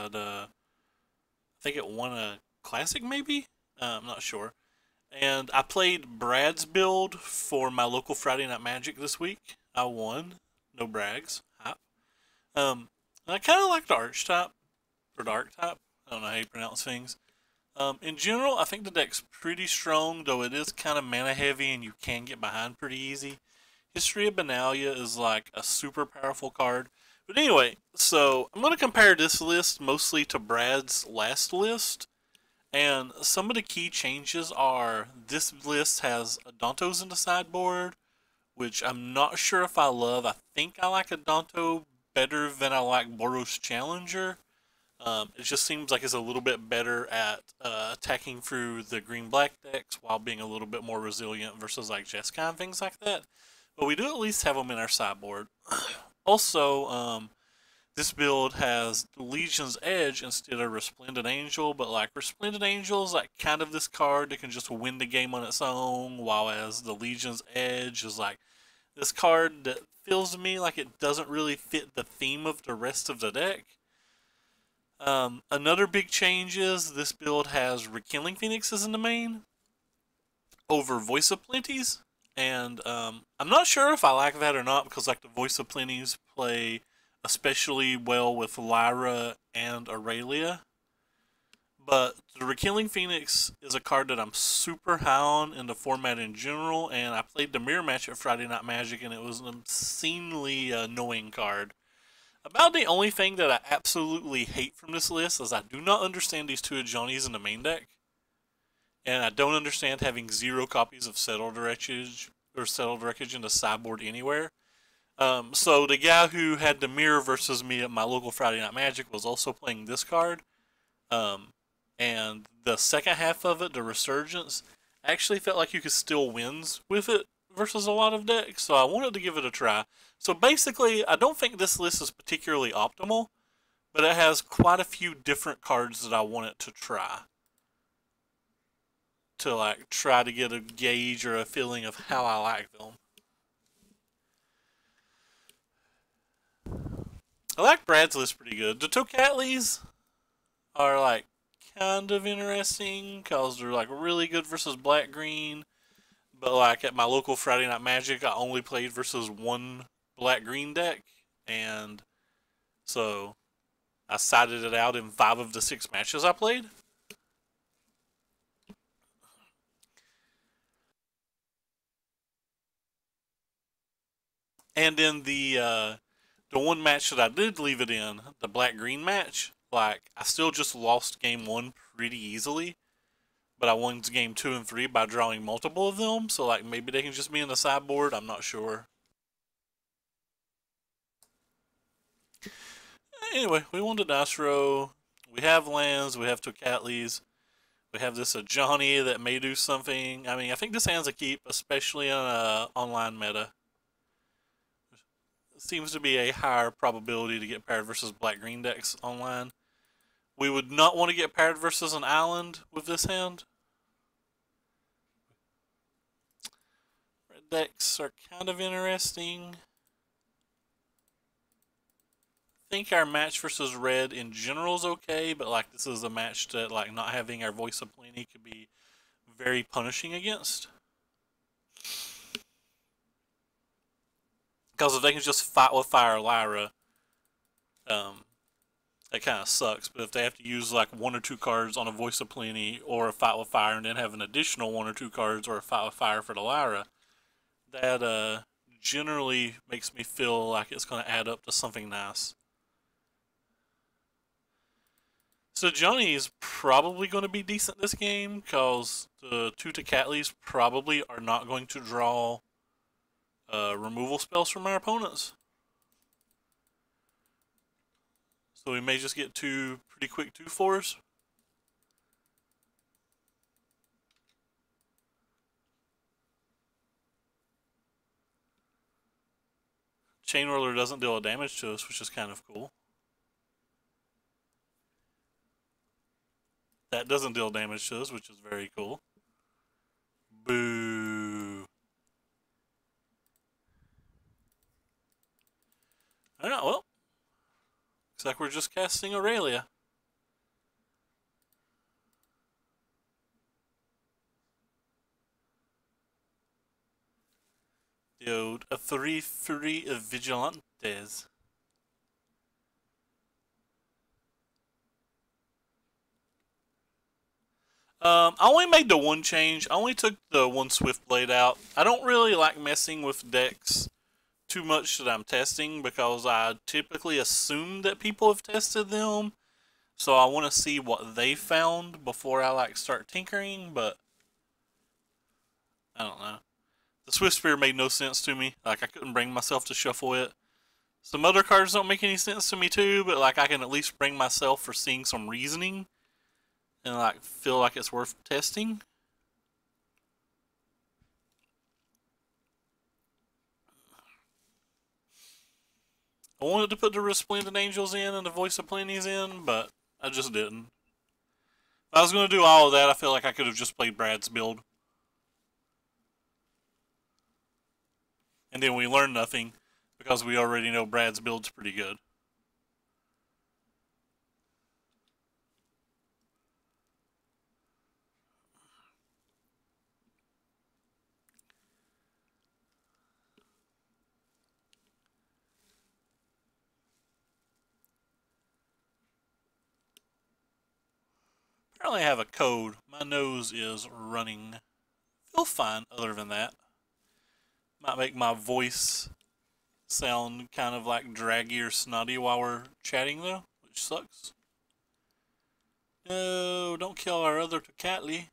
I think it won a classic, maybe. I'm not sure. And I played Brad's build for my local Friday Night Magic this week. I won. No brags. Hype. And I kind of like the Archetype, or the Archetype. I don't know how you pronounce things. In general, I think the deck's pretty strong, though it is kind of mana heavy and you can get behind pretty easy. History of Benalia is like a super powerful card. But anyway, so I'm going to compare this list mostly to Brad's last list. And some of the key changes are this list has Adontos in the sideboard, which I'm not sure if I love. I think I like Adonto better than I like Boros Challenger. It just seems like it's a little bit better at attacking through the green-black decks while being a little bit more resilient versus like Jeskai and things like that. But we do at least have them in our sideboard. Also, this build has Legion's Edge instead of Resplendent Angel, but like Resplendent Angel is like kind of this card that can just win the game on its own, while as the Legion's Edge is like this card that feels to me like it doesn't really fit the theme of the rest of the deck. Another big change is this build has Rekindling Phoenixes in the main over Voice of Plenties, and I'm not sure if I like that or not because like the Voice of Plenties play especially well with Lyra and Aurelia. But the Rekindling Phoenix is a card that I'm super high on in the format in general, and I played the mirror match at Friday Night Magic, and it was an obscenely annoying card. About the only thing that I absolutely hate from this list is I do not understand these two Johnnies in the main deck, and I don't understand having 0 copies of Settled Wreckage or Settled Wreckage in the sideboard anywhere. So the guy who had the mirror versus me at my local Friday Night Magic was also playing this card. And the second half of it, the Resurgence, actually felt like you could still wins with it versus a lot of decks, so I wanted to give it a try. So basically, I don't think this list is particularly optimal, but it has quite a few different cards that I want it to try. To like try to get a gauge or a feeling of how I like them. I like Brad's list pretty good. The Tocatlis are like kind of interesting because they're like really good versus black green. But like at my local Friday Night Magic, I only played versus one black green deck, and so I sided it out in 5 of the 6 matches I played. And in the one match that I did leave it in, the black green match, like I still just lost game 1 pretty easily, but I won game 2 and 3 by drawing multiple of them. So like maybe they can just be in the sideboard. I'm not sure. Anyway, we won the dice row. We have lands. We have Tocatlis. We have this Johnny that may do something. I mean, I think this hand's a keep, especially in an online meta. It seems to be a higher probability to get paired versus black-green decks online. We would not want to get paired versus an island with this hand. Red decks are kind of interesting. I think our match versus red in general is okay, but like this is a match that like not having our Voice of Plenty could be very punishing against. Because if they can just fight with Fire Lyra, that kind of sucks. But if they have to use like 1 or 2 cards on a Voice of Plenty or a Fight with Fire and then have an additional 1 or 2 cards or a Fight with Fire for the Lyra, that generally makes me feel like it's going to add up to something nice. So Johnny is probably going to be decent this game because the 2 Tocatlis probably are not going to draw removal spells from our opponents. So we may just get 2 pretty quick 2/4s. Chain Whirler doesn't deal damage to us, which is kind of cool. That doesn't deal damage to us, which is very cool. Boo. Alright, well. Looks like we're just casting Aurelia. The old free vigilantes. I only made the one change. I only took the one Swift Blade out. I don't really like messing with decks too much that I'm testing because I typically assume that people have tested them. So I want to see what they found before I like start tinkering, but I don't know. The Swift Spear made no sense to me. Like I couldn't bring myself to shuffle it. Some other cards don't make any sense to me too, but like I can at least bring myself for seeing some reasoning and like feel like it's worth testing. I wanted to put the Resplendent Angels in and the Voice of Plenty's in, but I just didn't. If I was going to do all of that, I feel like I could have just played Brad's build. And then we learn nothing because we already know Brad's build's pretty good. Apparently I have a code. My nose is running. Feel fine other than that. Might make my voice sound kind of like draggy or snotty while we're chatting though, which sucks. No, don't kill our other Tocatli.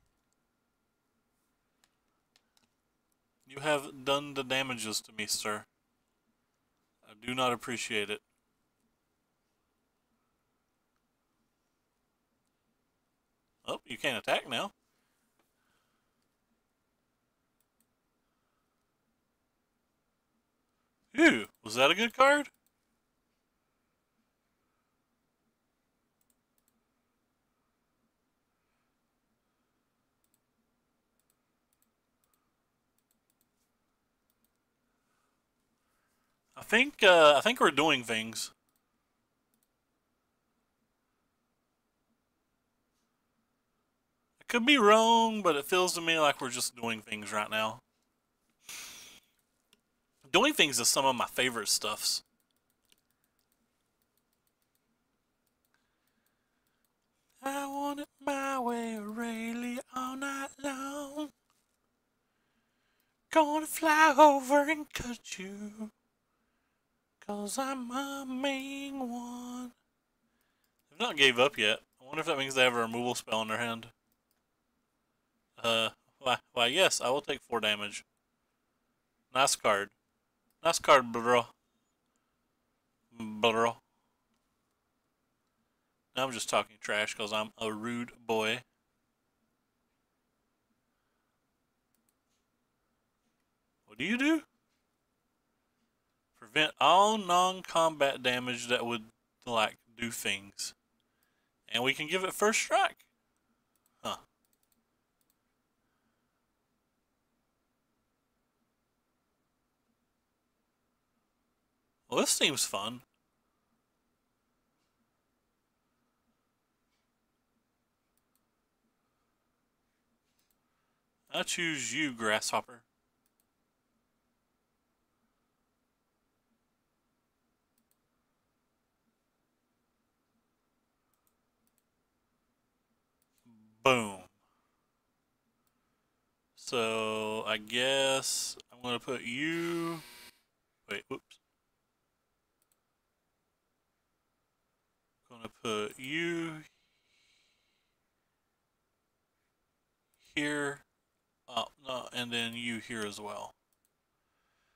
You have done the damages to me, sir. I do not appreciate it. Oh, you can't attack now. Ew, was that a good card? I think we're doing things. I could be wrong, but it feels to me like we're just doing things right now. Doing things is some of my favorite stuffs. I want it my way, really, all night long. Gonna fly over and cut you, 'cause I'm a mean one. They've not gave up yet. I wonder if that means they have a removal spell in their hand. Why, yes, I will take 4 damage. Nice card. Nice card, bro. Bro. Now I'm just talking trash because I'm a rude boy. What do you do? Prevent all non-combat damage that would, like, do things. And we can give it first strike. Huh. Well, this seems fun. I choose you, Grasshopper. Boom. So, I guess I'm going to put you... Wait, whoops. I'm going to put you here. Oh, no, and then you here as well.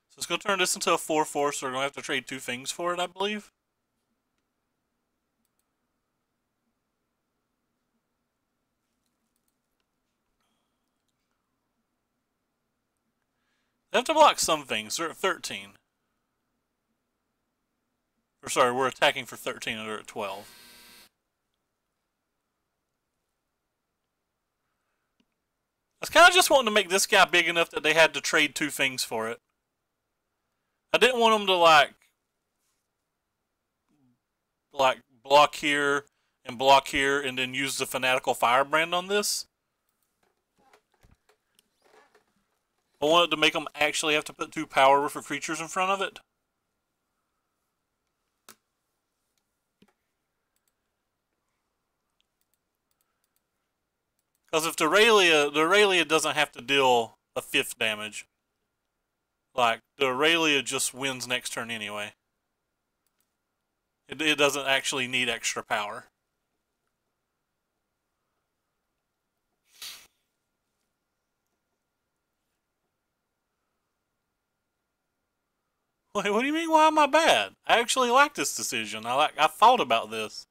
So it's going to turn this into a 4/4, so we're going to have to trade 2 things for it, I believe. They have to block some things. They're at 13. Or sorry, we're attacking for 13 and they're at 12. I was kind of just wanting to make this guy big enough that they had to trade 2 things for it. I didn't want them to like block here and then use the Fanatical Firebrand on this. I wanted to make them actually have to put 2 power for creatures in front of it. Because if the Aurelia doesn't have to deal a 5th damage. Like, the Aurelia just wins next turn anyway. It doesn't actually need extra power. Wait, what do you mean? Why am I bad? I actually like this decision. I thought about this.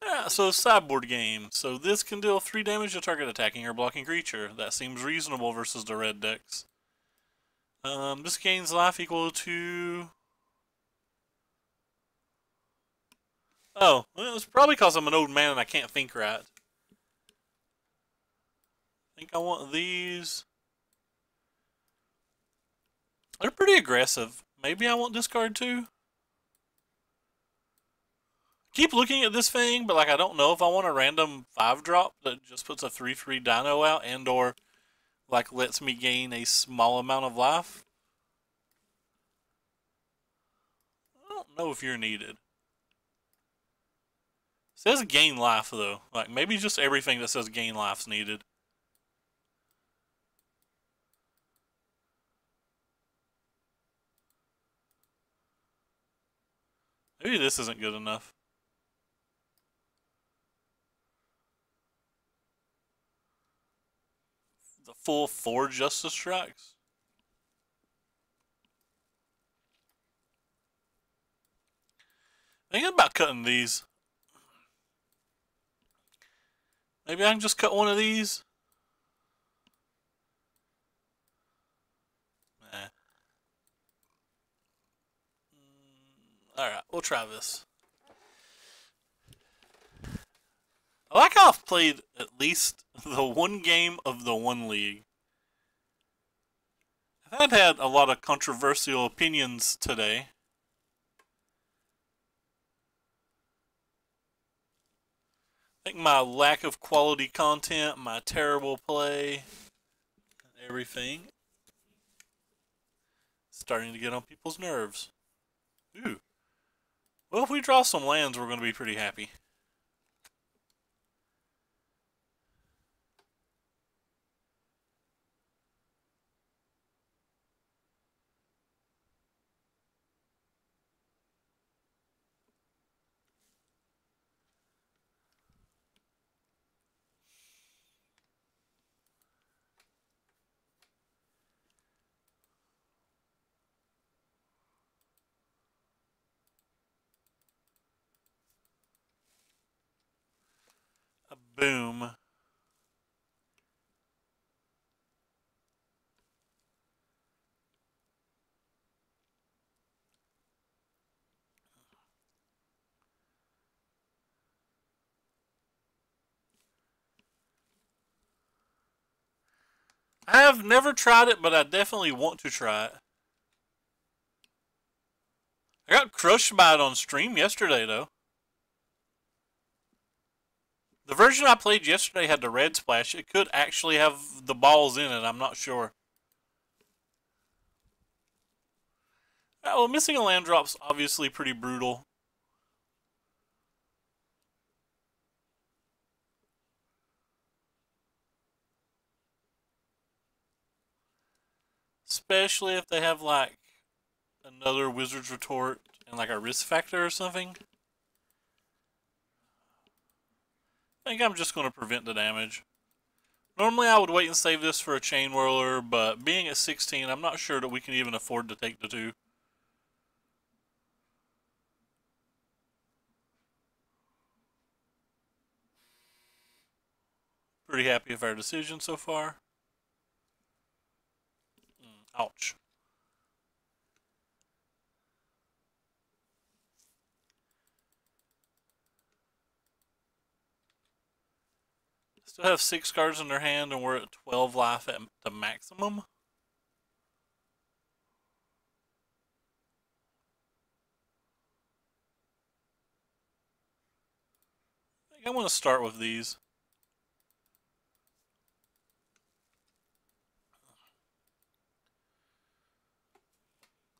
Yeah, so sideboard game. So this can deal 3 damage to target attacking or blocking creature. That seems reasonable versus the red decks. This gains life equal to... Oh, well, it's probably because I'm an old man and I can't think right. I think I want these. They're pretty aggressive. Maybe I want discard too. Keep looking at this thing, but like I don't know if I want a random 5-drop that just puts a 3/3 dino out and or like lets me gain a small amount of life. I don't know if you're needed. It says gain life though. Like maybe just everything that says gain life's needed. Maybe this isn't good enough. The full 4 Justice Strikes. Thinking about cutting these. Maybe I can just cut one of these. Nah. Alright, we'll try this. I like how I've played at least the 1 game of the 1 league. I've had a lot of controversial opinions today. I think my lack of quality content, my terrible play, and everything starting to get on people's nerves. Ooh. Well, if we draw some lands, we're going to be pretty happy. A boom. I have never tried it, but I definitely want to try it. I got crushed by it on stream yesterday, though. The version I played yesterday had the red splash. It could actually have the balls in it. I'm not sure. Well, missing a land drop's obviously pretty brutal. Especially if they have, like, another Wizard's Retort and, like, a risk factor or something. I think I'm just going to prevent the damage. Normally I would wait and save this for a Chain Whirler, but being at 16, I'm not sure that we can even afford to take the 2. Pretty happy with our decision so far. Ouch. Still have 6 cards in their hand and we're at 12 life at the maximum. think I want to start with these.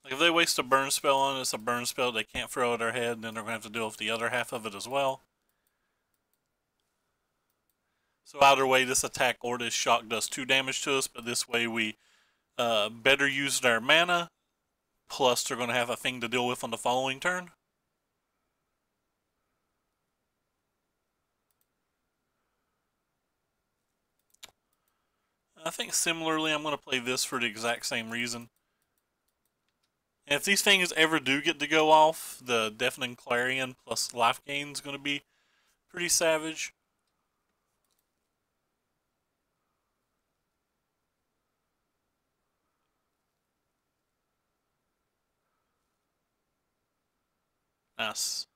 Like if they waste a burn spell on it, it's a burn spell they can't throw at our head, and then they're going to have to deal with the other half of it as well. So either way, this attack or this shock does 2 damage to us, but this way we better used our mana, plus they're going to have a thing to deal with on the following turn. I think similarly I'm going to play this for the exact same reason. And if these things ever do get to go off, the Deafening Clarion plus life gain is going to be pretty savage. Nice.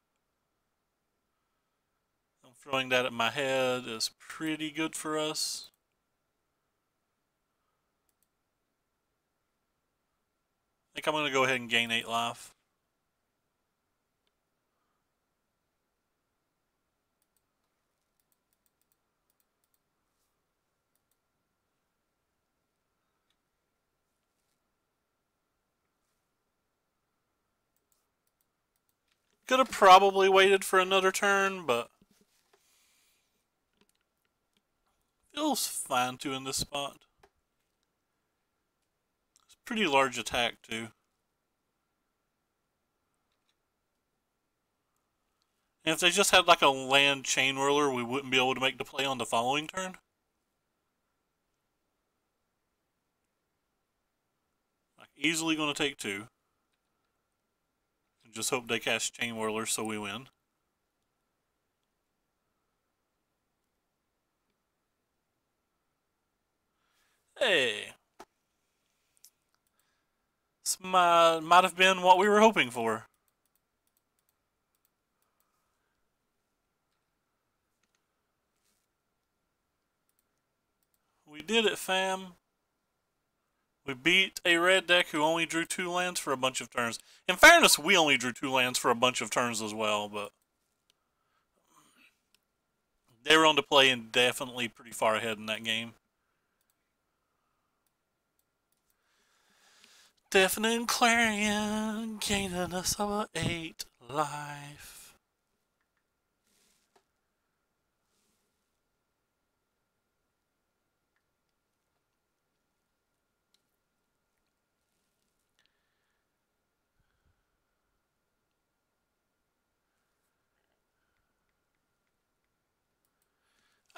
I'm throwing that at my head is pretty good for us. I think I'm going to go ahead and gain 8 life. Could have probably waited for another turn, but feels fine to in this spot. It's a pretty large attack too. And if they just had like a land chain whirler, we wouldn't be able to make the play on the following turn. Like easily going to take 2. And just hope they cast chain whirler so we win. Hey. This might have been what we were hoping for. We did it, fam. We beat a red deck who only drew 2 lands for a bunch of turns. In fairness, we only drew 2 lands for a bunch of turns as well, but they were on to play and definitely pretty far ahead in that game. Deafening Clarion, gaining us over 8 life.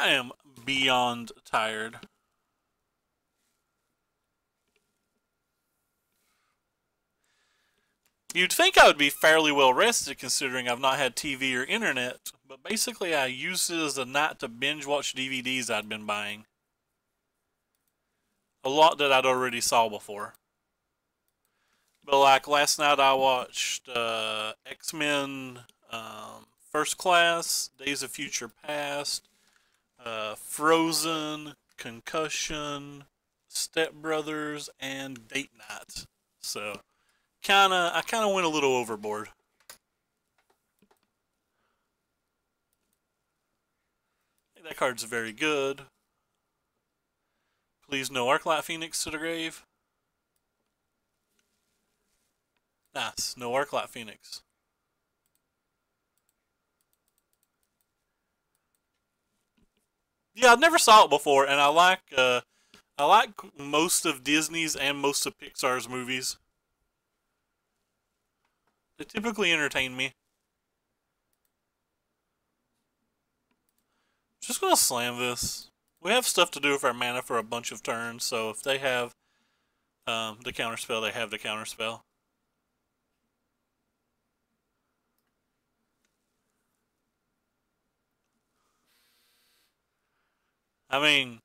I am beyond tired. You'd think I would be fairly well rested considering I've not had TV or internet, but basically I used it as a night to binge watch DVDs I'd been buying. A lot that I'd already saw before. But like last night I watched X-Men First Class, Days of Future Past, Frozen, Concussion, Step Brothers, and Date Night. So I kinda went a little overboard. I think that card's very good. Please no Arclight Phoenix to the grave. Nice, no Arclight Phoenix. Yeah, I never saw it before, and I like most of Disney's and most of Pixar's movies. They typically entertain me. Just gonna slam this. We have stuff to do with our mana for a bunch of turns, so if they have the counterspell, they have the counterspell. I mean,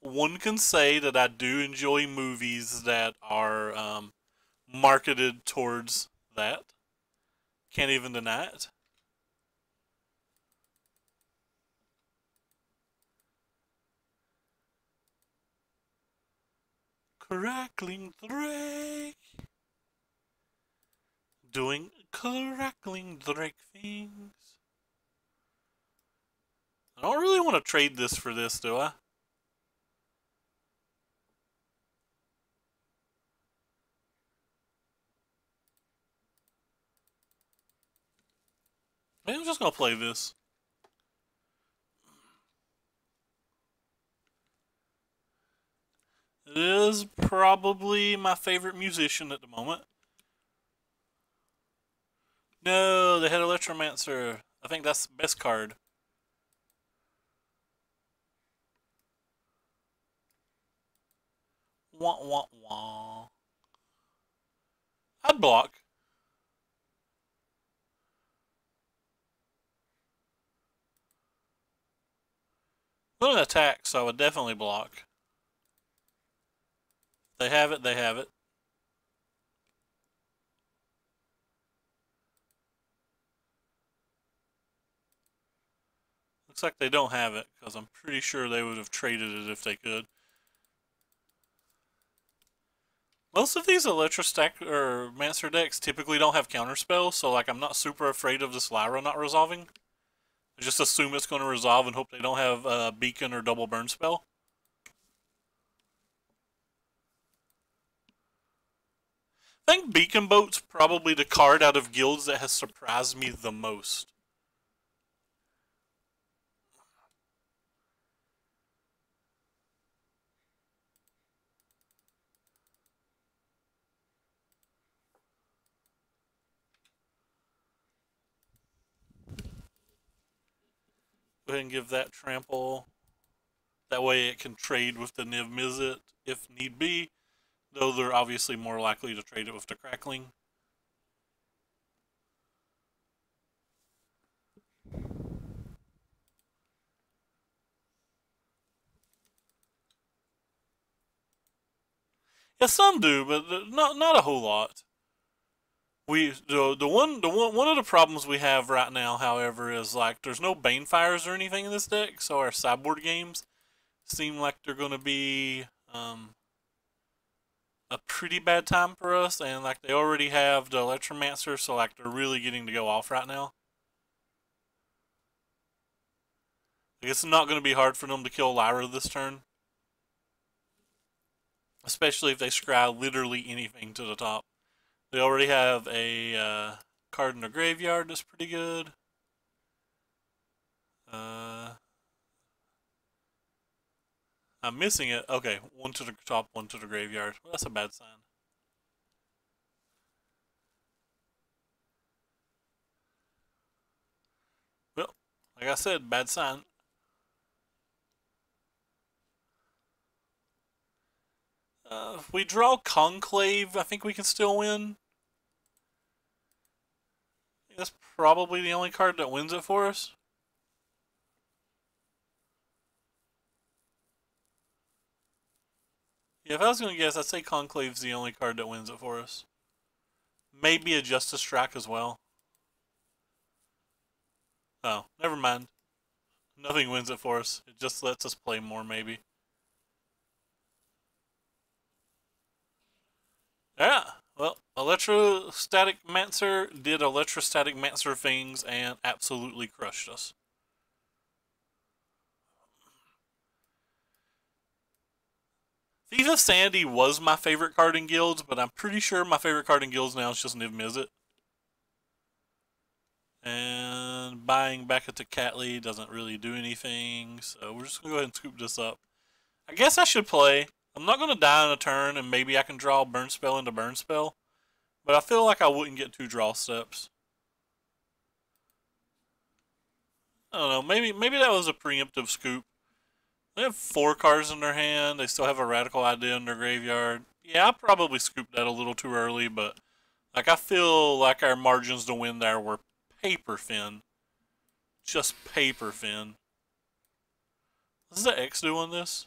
one can say that I do enjoy movies that are marketed towards that. Can't even deny it. Crackling Drake. Doing crackling Drake things. I don't really want to trade this for this, do I? Maybe I'm just going to play this. It is probably my favorite musician at the moment. No, they had Electromancer. I think that's the best card. Wah wah wah. I'd block. I'm gonna attack, so I would definitely block. They have it, they have it. Looks like they don't have it, because I'm pretty sure they would have traded it if they could. Most of these Electrostack or Mancer decks typically don't have counterspells, so like I'm not super afraid of this Lyra not resolving. I just assume it's going to resolve and hope they don't have a Beacon or double burn spell. I think Beacon Boat's probably the card out of guilds that has surprised me the most. Go ahead and give that trample. That way it can trade with the Niv Mizzet if need be, though they're obviously more likely to trade it with the Crackling. Yeah, some do, but not a whole lot. One of the problems we have right now, however, is like there's no Banefires or anything in this deck, so our sideboard games seem like they're going to be a pretty bad time for us, and like they already have the Electromancer, so like they're really getting to go off right now. Like, it's not going to be hard for them to kill Lyra this turn, especially if they scry literally anything to the top. They already have a card in the graveyard that's pretty good. I'm missing it. Okay, one to the top, one to the graveyard. Well, that's a bad sign. Well, like I said, bad sign. If we draw Conclave, I think we can still win. That's probably the only card that wins it for us. Yeah, if I was going to guess, I'd say Conclave's the only card that wins it for us. Maybe a Justice Strike as well. Oh, never mind. Nothing wins it for us. It just lets us play more, maybe. Yeah. Well, Electrostatic Mancer did Electrostatic Mancer things and absolutely crushed us. Thief of Sandy was my favorite card in Guilds, but I'm pretty sure my favorite card in Guilds now is just Niv Mizzet. And buying back into Catley doesn't really do anything, so we're just going to go ahead and scoop this up. I guess I should play. I'm not going to die on a turn, and maybe I can draw Burn Spell into Burn Spell, but I feel like I wouldn't get 2 draw steps. I don't know, maybe that was a preemptive scoop. They have 4 cards in their hand, they still have a Radical Idea in their graveyard. Yeah, I probably scooped that a little too early, but like I feel like our margins to win there were paper thin. Just paper thin. What does the X do on this?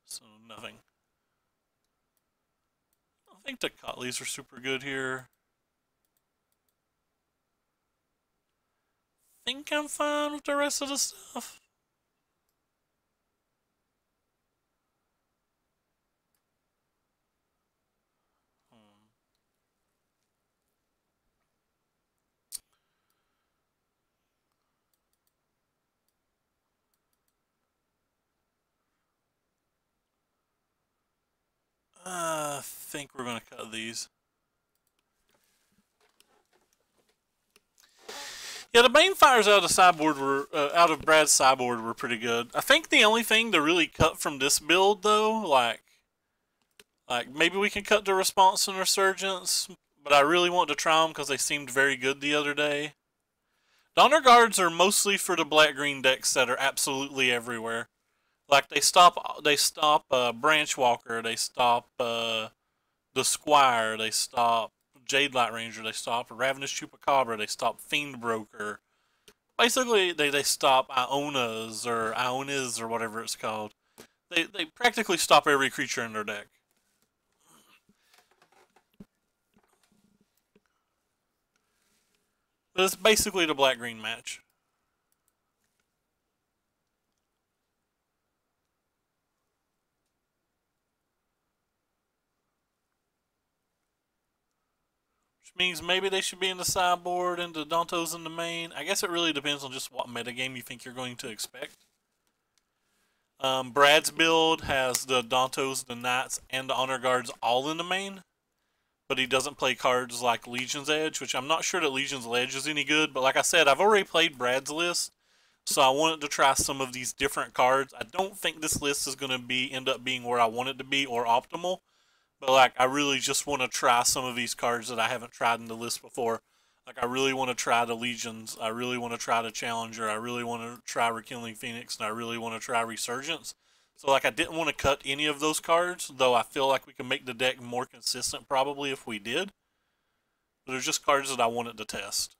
So, nothing. I think the Cotleys are super good here. I think I'm fine with the rest of the stuff. I think we're going to cut these. Yeah, the main fires out of the sideboard were out of Brad's sideboard were pretty good. I think the only thing to really cut from this build though, like maybe we can cut the response and resurgence, but I really want to try them because they seemed very good the other day. The honor guards are mostly for the black green decks that are absolutely everywhere. Like they stop Branch Walker, they stop the Squire, they stop Jade Light Ranger, they stop Ravenous Chupacabra, they stop Fiend Broker. Basically, they stop Ionas or whatever it's called. They practically stop every creature in their deck. But it's basically the black-green match. Which means maybe they should be in the sideboard and the Dantos in the main. I guess it really depends on just what metagame you think you're going to expect. Brad's build has the Dantos, the Knights, and the Honor Guards all in the main. But he doesn't play cards like Legion's Edge, which I'm not sure that Legion's Edge is any good. But like I said, I've already played Brad's list, so I wanted to try some of these different cards. I don't think this list is going to end up being where I want it to be or optimal. But like, I really just want to try some of these cards that I haven't tried in the list before. Like, I really want to try the Legions. I really want to try the Challenger. I really want to try Rekindling Phoenix, and I really want to try Resurgence. So, like, I didn't want to cut any of those cards, though I feel like we can make the deck more consistent probably if we did. But they're just cards that I wanted to test.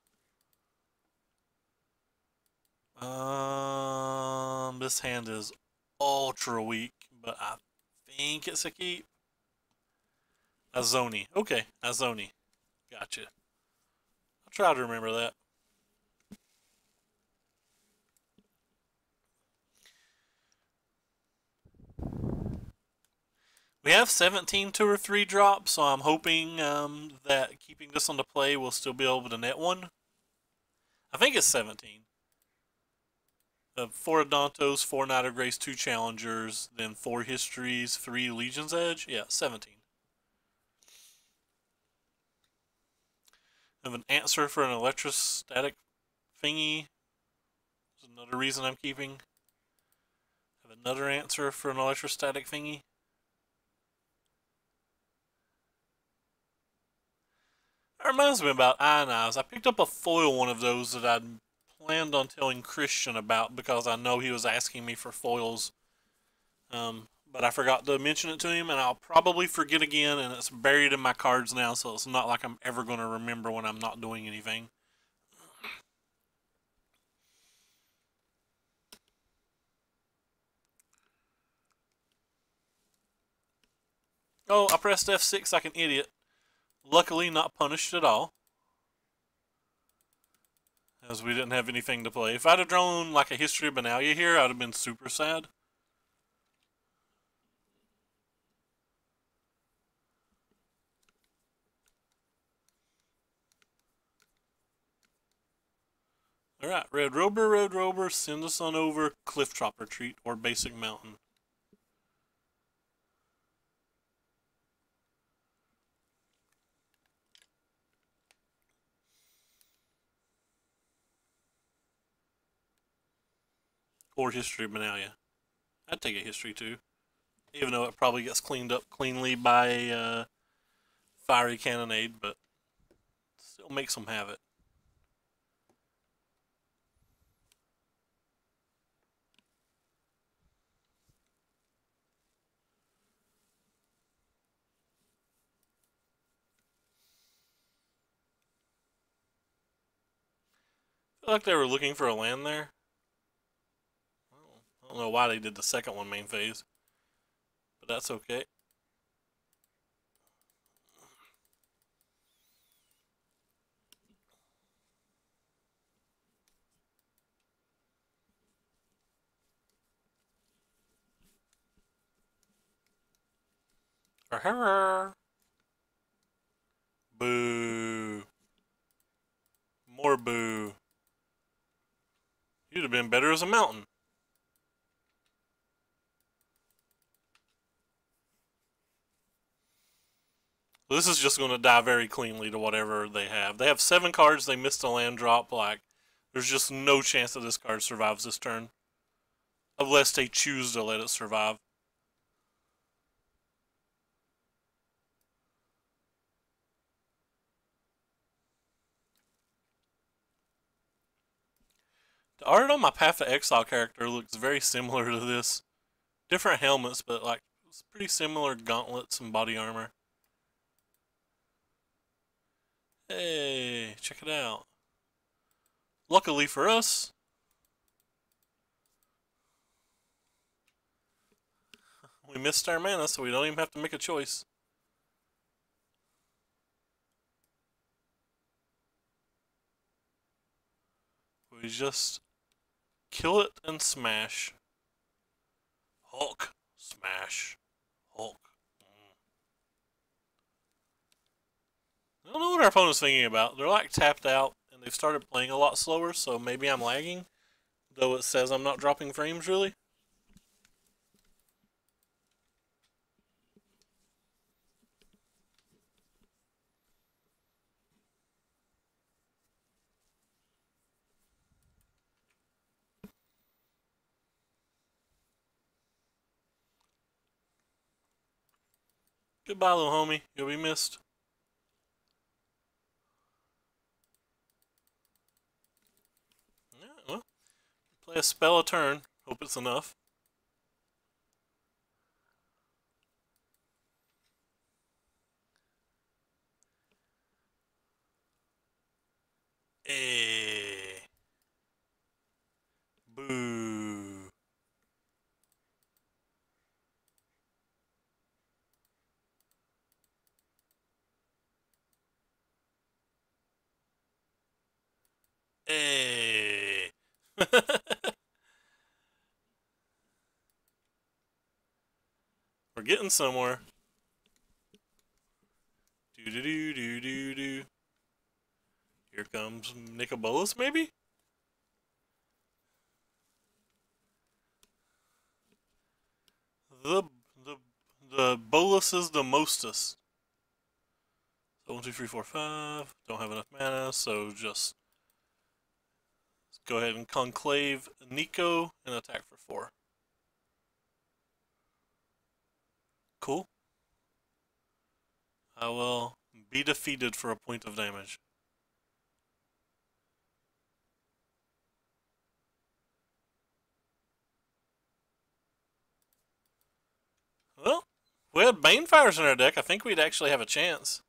This hand is ultra weak, but I think it's a keep. Azoni. Okay, Azoni. Gotcha. I'll try to remember that. We have 17 2 or 3 drops, so I'm hoping that keeping this on the play we'll still be able to net one. I think it's 17. 4 Adantos, 4 Knight of Grace, 2 Challengers, then 4 Histories, 3 Legion's Edge. Yeah, 17. I have an answer for an electrostatic thingy. That's another reason I'm keeping. I have another answer for an electrostatic thingy. That reminds me about Ionize. I picked up a foil one of those that I'd planned on telling Christian about because I know he was asking me for foils. But I forgot to mention it to him, and I'll probably forget again, and it's buried in my cards now, so it's not like I'm ever going to remember when I'm not doing anything. Oh, I pressed F6 like an idiot. Luckily, not punished at all. As we didn't have anything to play. If I'd have drawn like a History of Benalia here, I'd have been super sad. Alright, Red Rober, send us on over Cliff Top Retreat or Basic Mountain. Or History of Benalia. I'd take a History too. Even though it probably gets cleaned up cleanly by Fiery Cannonade, but still makes them have it. I feel like they were looking for a land there. I don't know why they did the second one main phase, but that's okay. Boo. More boo. You'd have been better as a mountain. This is just going to die very cleanly to whatever they have. They have 7 cards. They missed a land drop. Like, there's just no chance that this card survives this turn. Unless they choose to let it survive. The art on my Path to Exile character looks very similar to this. Different helmets, but like it's pretty similar gauntlets and body armor. Hey, check it out. Luckily for us, we missed our mana, so we don't even have to make a choice. We just kill it and smash. Hulk. Smash. Hulk. I don't know what our opponent's thinking about. They're like tapped out and they've started playing a lot slower, so maybe I'm lagging. Though it says I'm not dropping frames really. Goodbye, little homie. You'll be missed. Yeah, well, play a spell a turn. Hope it's enough. Eh. Boo. Eh. We're getting somewhere. Do do do do do do. Here comes Nicobolus, maybe? The the the bolus is the mostest. So 1, 2, 3, 4, 5. Don't have enough mana, so just go ahead and conclave Nico and attack for 4. Cool. I will be defeated for a point of damage. Well, if we had Banefires in our deck, I think we'd actually have a chance.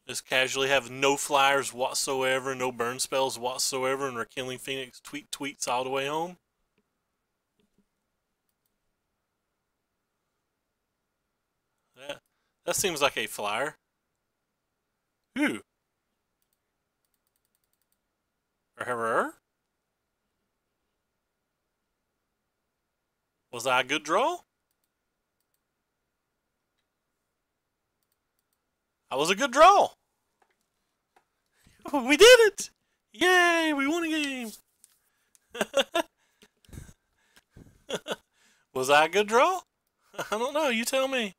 Just casually have no flyers whatsoever, no burn spells whatsoever, and we're killing Phoenix tweets all the way home. Yeah, that seems like a flyer. Ooh. Or was that a good draw? That was a good draw. We did it! Yay, we won a game. Was that a good draw? I don't know, you tell me.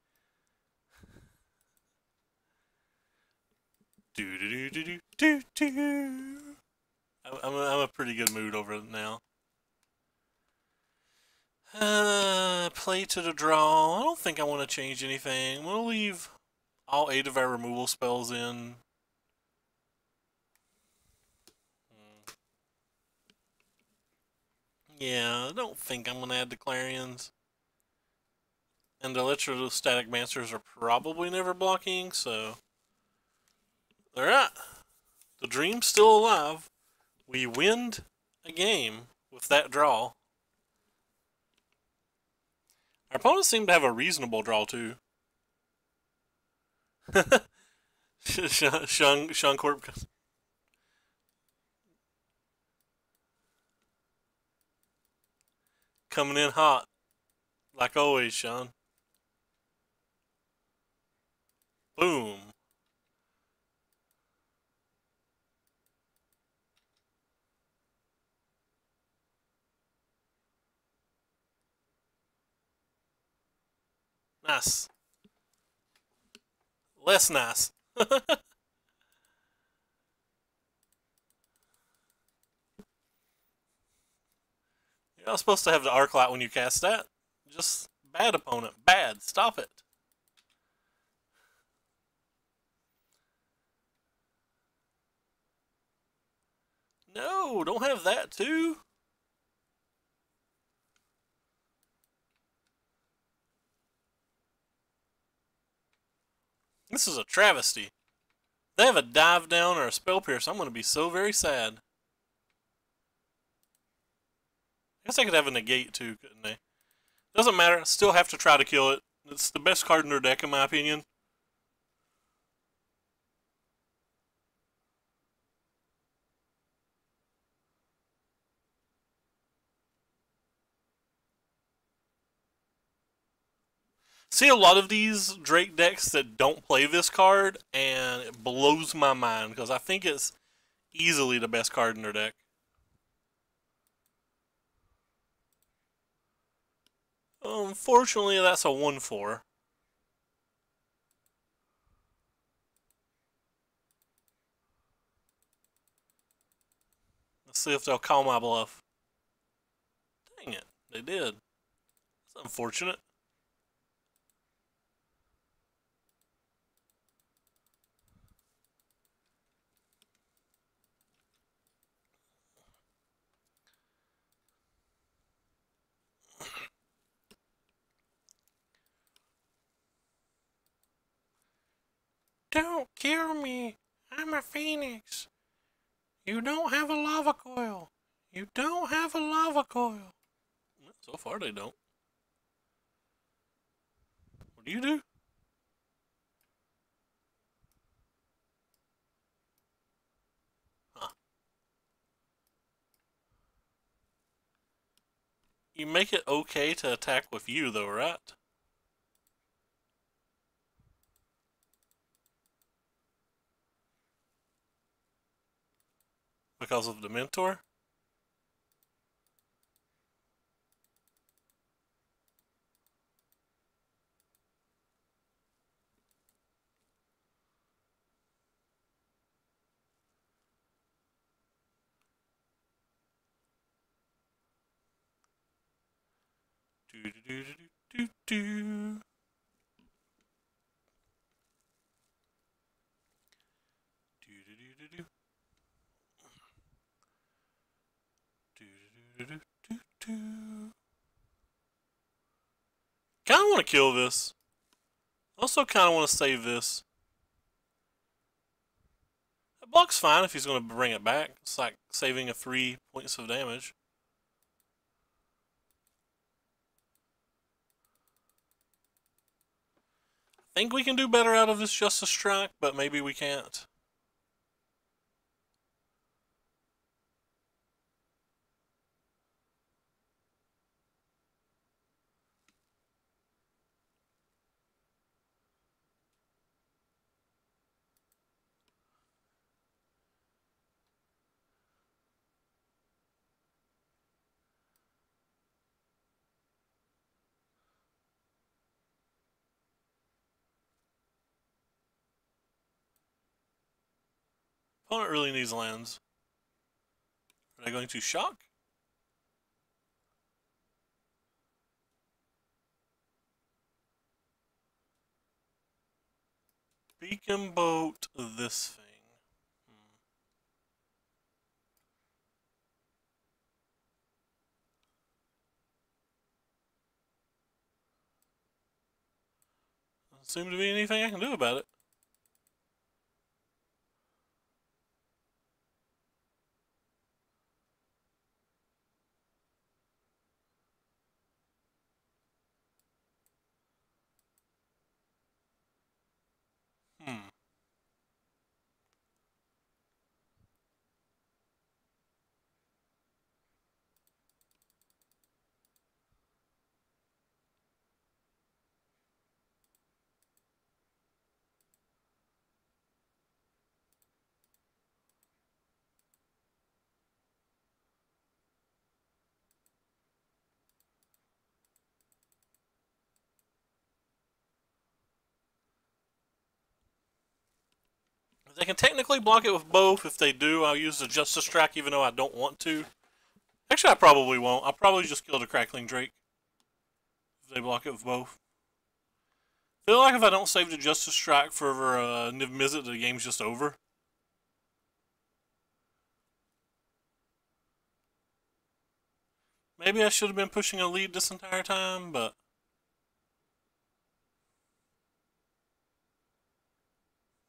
Do do do do do do do. I'm a pretty good mood over it now. Play to the draw. I don't think I want to change anything. I'm gonna leave all 8 of our removal spells in. Yeah, I don't think I'm gonna add the Clarions. And the Electrostatic Mancers are probably never blocking, so. Alright. The dream's still alive. We win a game with that draw. Our opponents seem to have a reasonable draw, too. Sean Corp. Coming in hot. Like always, Sean. Boom. Nice. Less nice. You're not supposed to have the arc light when you cast that. Just bad opponent. Bad. Stop it. No, don't have that too. This is a travesty. If they have a dive down or a spell pierce, I'm going to be so very sad. I guess I could have a negate too, couldn't they? Doesn't matter. I still have to try to kill it. It's the best card in their deck, in my opinion. See a lot of these Drake decks that don't play this card, and it blows my mind because I think it's easily the best card in their deck. Unfortunately, that's a 1/4. Let's see if they'll call my bluff. Dang it, they did. That's unfortunate. Don't kill me. I'm a phoenix. You don't have a lava coil. You don't have a lava coil. So far they don't. What do you do? Huh. You make it okay to attack with you though, right? Because of the mentor? Do do do do do do. Do do do do do. Do do do do do. Kinda wanna kill this. Also kinda wanna save this. That block's fine if he's gonna bring it back. It's like saving a 3 points of damage. I think we can do better out of this Justice Strike, but maybe we can't. Opponent really needs lands. Are they going to shock? Beacon boat this thing. Doesn't seem to be anything I can do about it. Hmm. They can technically block it with both. If they do, I'll use the Justice Strike even though I don't want to. Actually, I probably won't. I'll probably just kill the Crackling Drake if they block it with both. I feel like if I don't save the Justice Strike for Niv Mizzet, the game's just over. Maybe I should have been pushing a lead this entire time, but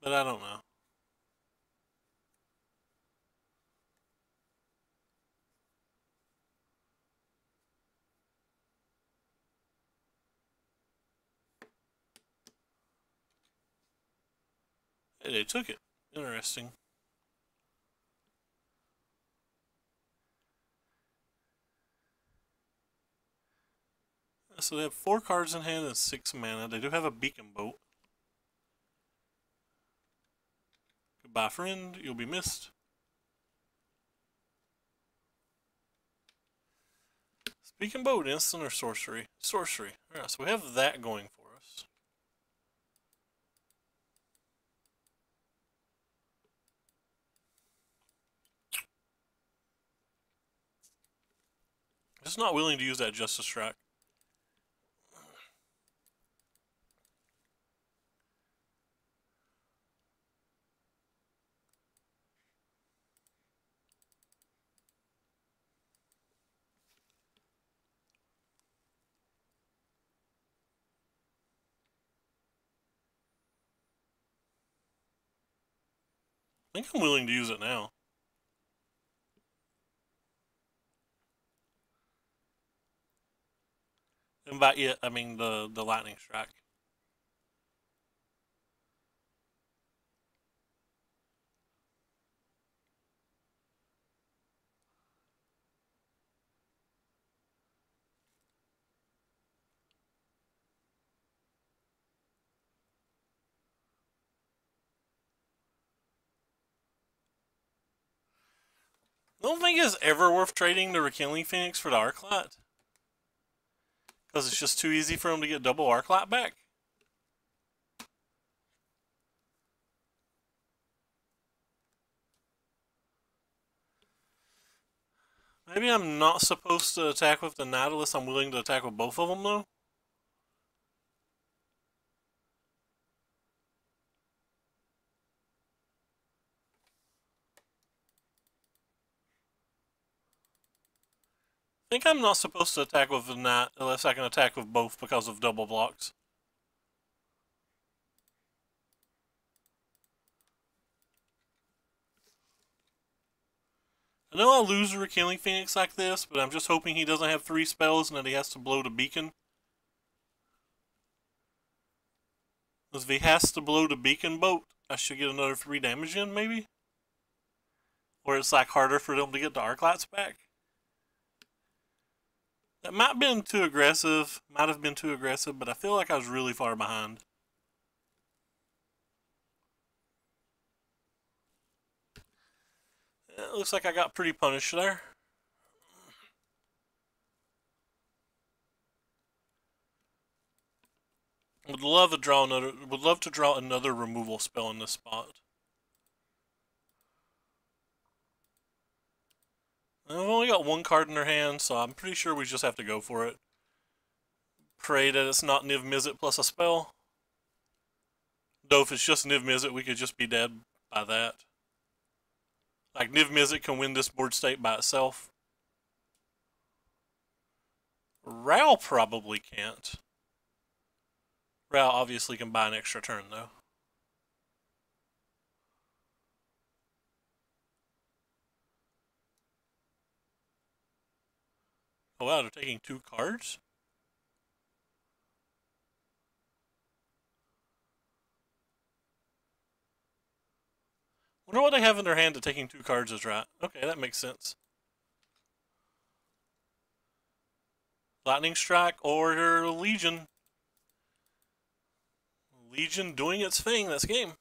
I don't know. Hey, they took it. Interesting. So they have 4 cards in hand and 6 mana. They do have a Beacon Boat. Goodbye, friend. You'll be missed. Beacon Boat, instant or sorcery? Sorcery. Alright, so we have that going for us. Just not willing to use that Justice Strike. I think I'm willing to use it now. And by it, I mean the Lightning Strike. I don't think it's ever worth trading the Rekindling Phoenix for the Arclight. Because it's just too easy for him to get double Arclight back. Maybe I'm not supposed to attack with the Nautilus. I'm willing to attack with both of them, though. I think I'm not supposed to attack with the Knight unless I can attack with both because of double blocks. I know I'll lose a Rekindling Phoenix like this, but I'm just hoping he doesn't have 3 spells and that he has to blow the beacon. Because if he has to blow the beacon boat, I should get another 3 damage in, maybe? Or it's like harder for them to get the Arclights back. That might have been too aggressive, but I feel like I was really far behind. It looks like I got pretty punished there. Would love to draw another removal spell in this spot. I've only got 1 card in their hand, so I'm pretty sure we just have to go for it. Pray that it's not Niv Mizzet plus a spell. Though if it's just Niv Mizzet, we could just be dead by that. Like, Niv Mizzet can win this board state by itself. Ral probably can't. Ral obviously can buy an extra turn, though. Oh wow, they're taking 2 cards? Wonder what they have in their hand that taking 2 cards is right. Okay, that makes sense. Lightning Strike or Legion. Legion doing its thing, that's game.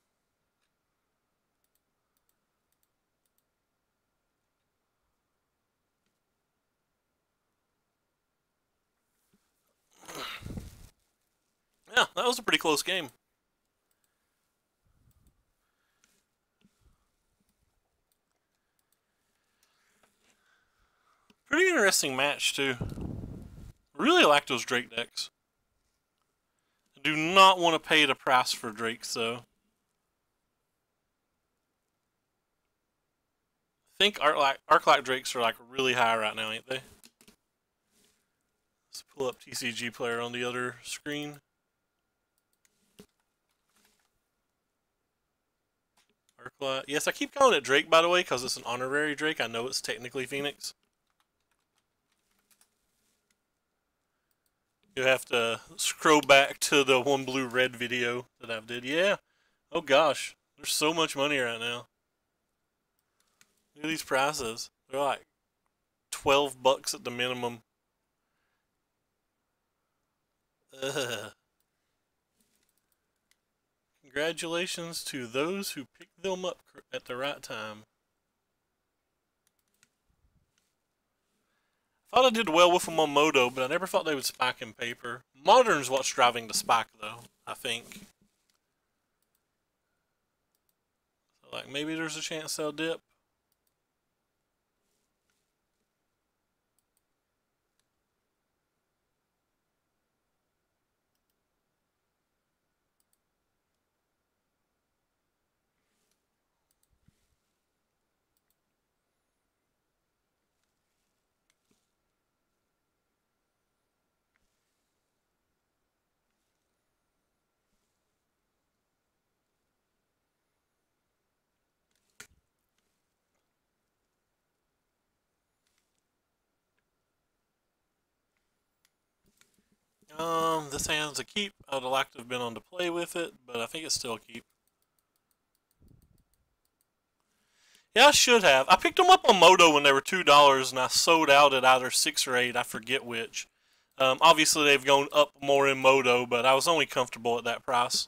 Yeah, that was a pretty close game. Pretty interesting match, too. Really like those Drake decks. I do not want to pay the price for Drakes, though. I think Arclight Drakes are like really high right now, ain't they? Let's pull up TCG Player on the other screen. Arclight. Yes, I keep calling it Drake, by the way, because it's an honorary Drake. I know it's technically Phoenix. You have to scroll back to the one blue red video that I've did. Yeah. Oh gosh, there's so much money right now. Look at these prices. They're like $12 at the minimum. Ugh. Congratulations to those who picked them up at the right time. I thought I did well with them on Moto, but I never thought they would spike in paper. Modern's what's driving the spike, though, I think. So, like, maybe there's a chance they'll dip. This hand's a keep. I would have liked to have been on to play with it, but I think it's still a keep. Yeah, I should have. I picked them up on Moto when they were $2, and I sold out at either 6 or 8. I forget which. Obviously, they've gone up more in Moto, but I was only comfortable at that price.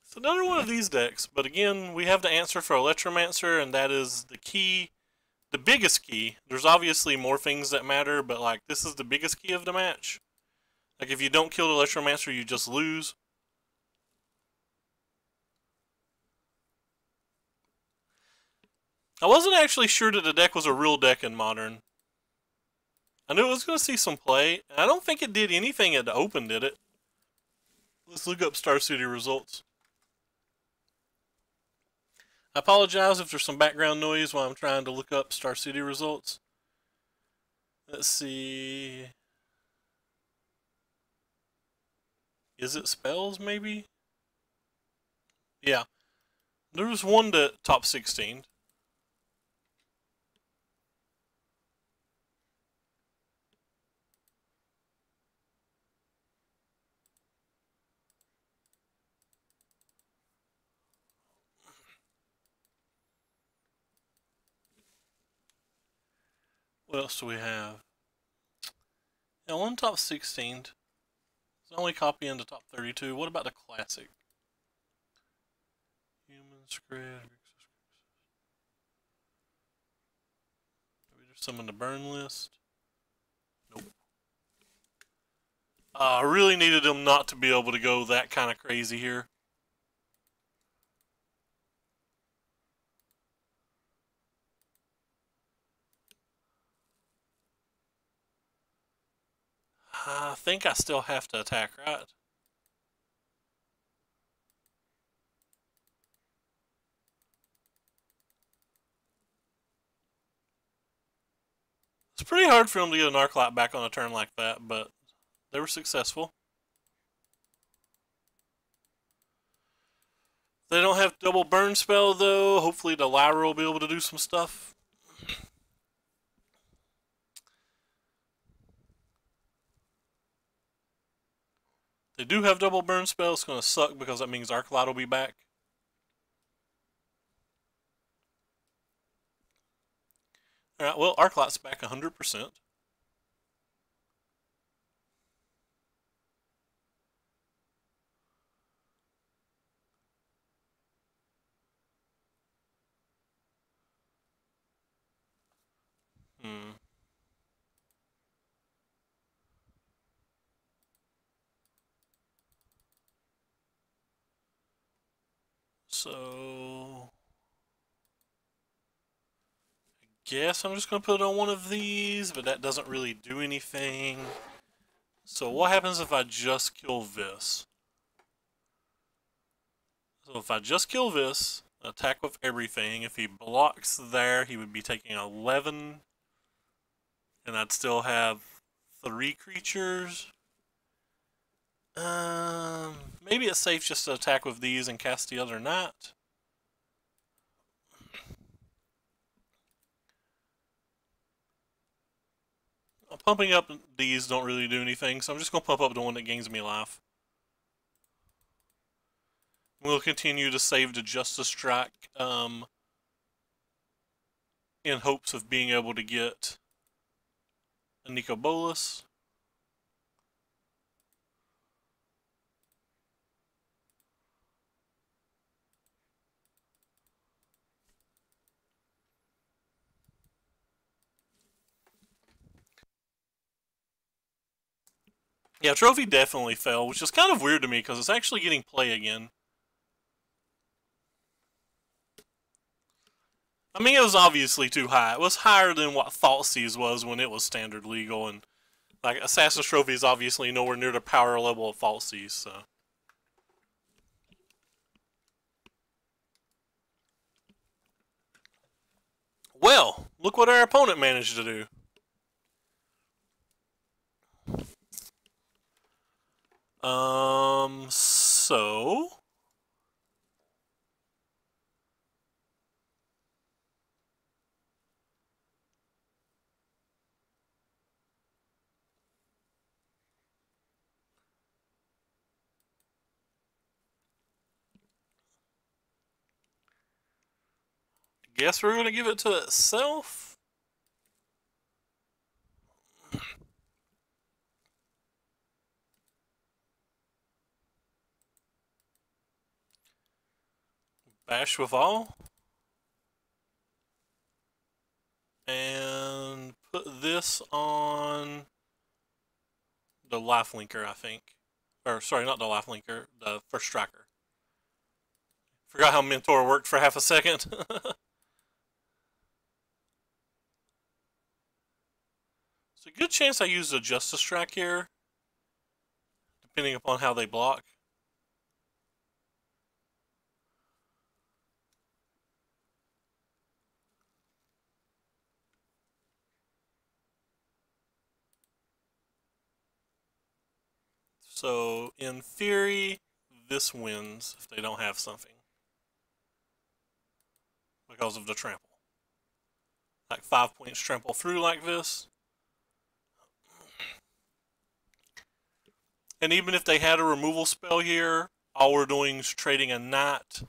It's another one of these decks, but again, we have the answer for Electromancer, and that is the key, the biggest key. There's obviously more things that matter, but like this is the biggest key of the match. Like if you don't kill the Electromancer, you just lose. I wasn't actually sure that the deck was a real deck in Modern. I knew it was going to see some play, and I don't think it did anything at the Open, did it? Let's look up Star City results. I apologize if there's some background noise while I'm trying to look up Star City results. Let's see. Is it spells, maybe? Yeah. There was one to top 16. What else do we have? Yeah, one top 16. It's only copy into top 32. What about the classic? Human script. Maybe there's some in the burn list. Nope. I really needed them not to be able to go that kind of crazy here. I think I still have to attack, right? It's pretty hard for them to get an Arclight back on a turn like that, but they were successful. They don't have double burn spell, though. Hopefully the Lyra will be able to do some stuff. They do have double burn spell. It's going to suck because that means Arclight will be back. Alright, well, Arclight's back 100%. Hmm. So guess I'm just going to put it on one of these, but that doesn't really do anything. So what happens if I just kill this? So if I just kill this, attack with everything, if he blocks there, he would be taking 11. And I'd still have 3 creatures. Maybe it's safe just to attack with these and cast the other knight. Pumping up these don't really do anything, so I'm just going to pump up the one that gains me life. We'll continue to save the Justice Strike in hopes of being able to get a Nico Bolas. Yeah, Trophy definitely fell, which is kind of weird to me because it's actually getting play again. I mean, it was obviously too high. It was higher than what Thoughtseize was when it was standard legal, and like Assassin's Trophy is obviously nowhere near the power level of Thoughtseize, so. Well, look what our opponent managed to do. So guess we're gonna give it to itself. Bash with all. And put this on the life linker, I think. Or sorry, not the life linker, the first striker. Forgot how Mentor worked for half a second. It's a good chance I use the Justice Strike here, depending upon how they block. So, in theory, this wins if they don't have something. Because of the trample. Like 5 points trample through like this. And even if they had a removal spell here, all we're doing is trading a knight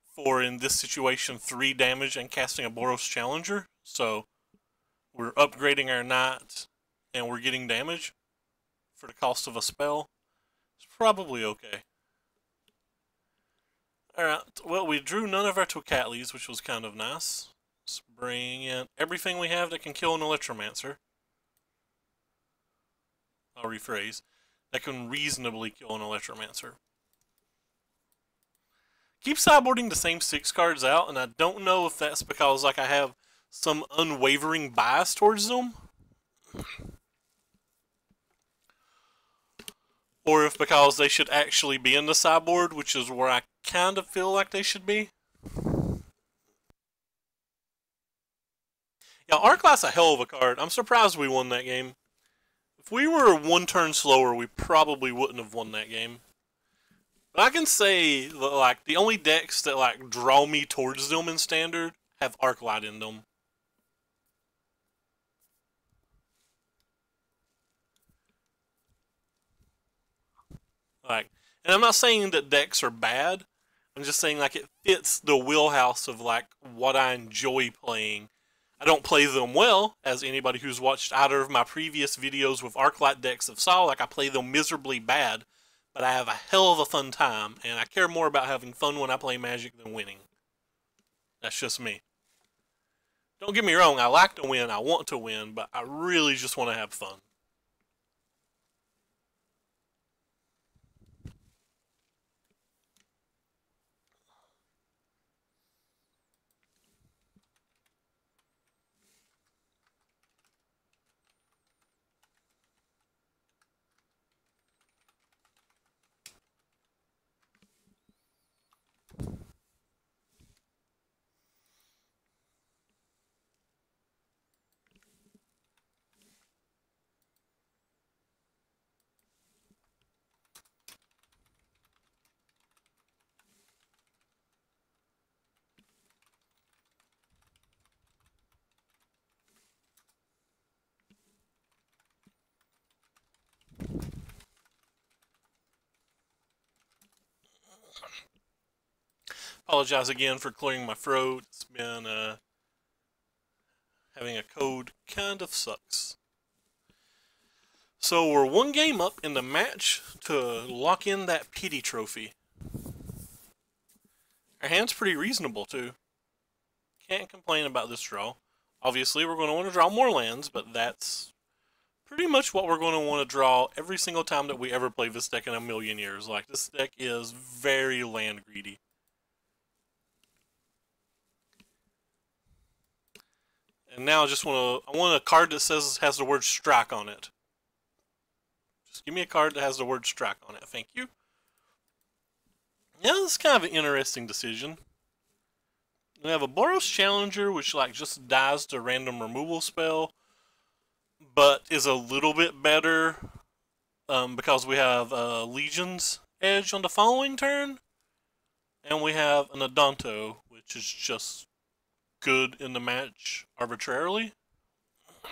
for, in this situation, 3 damage and casting a Boros Challenger. So we're upgrading our knight and we're getting damage for the cost of a spell. It's probably okay. Alright, well, we drew none of our Tocatlis, which was kind of nice. Let's bring in everything we have that can kill an Electromancer. I'll rephrase. That can reasonably kill an Electromancer. Keep sideboarding the same 6 cards out, and I don't know if that's because like I have some unwavering bias towards them, or if because they should actually be in the sideboard, which is where I kind of feel like they should be. Yeah, Arclight's a hell of a card. I'm surprised we won that game. If we were 1 turn slower, we probably wouldn't have won that game. But I can say that, like, the only decks that like draw me towards them in Standard have Arclight in them. Like, and I'm not saying that decks are bad. I'm just saying like it fits the wheelhouse of like what I enjoy playing. I don't play them well, as anybody who's watched either of my previous videos with Arclight decks have saw. Like I play them miserably bad, but I have a hell of a fun time, and I care more about having fun when I play Magic than winning. That's just me. Don't get me wrong, I like to win, I want to win, but I really just want to have fun. Apologize again for clearing my throat. It's been having a cold kind of sucks. So we're one game up in the match to lock in that pity trophy. Our hand's pretty reasonable too. Can't complain about this draw. Obviously we're going to want to draw more lands, but that's pretty much what we're going to want to draw every single time that we ever play this deck in a million years. Like, this deck is very land greedy. And now I want a card that has the word strike on it. Just give me a card that has the word strike on it. Thank you. Yeah, this is kind of an interesting decision. We have a Boros Challenger, which just dies to random removal spell, but is a little bit better because we have Legion's Edge on the following turn, and we have an Adonto, which is just good in the match arbitrarily. I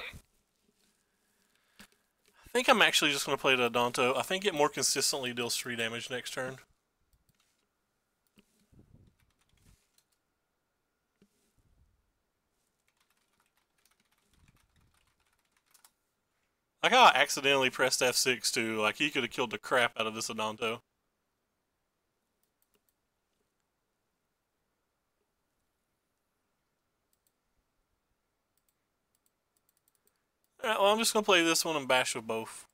think I'm actually just going to play the Adonto. I think it more consistently deals 3 damage next turn. Like how I accidentally pressed F6 too. Like, he could have killed the crap out of this Adonto. Alright, well, I'm just going to play this one and bash with both.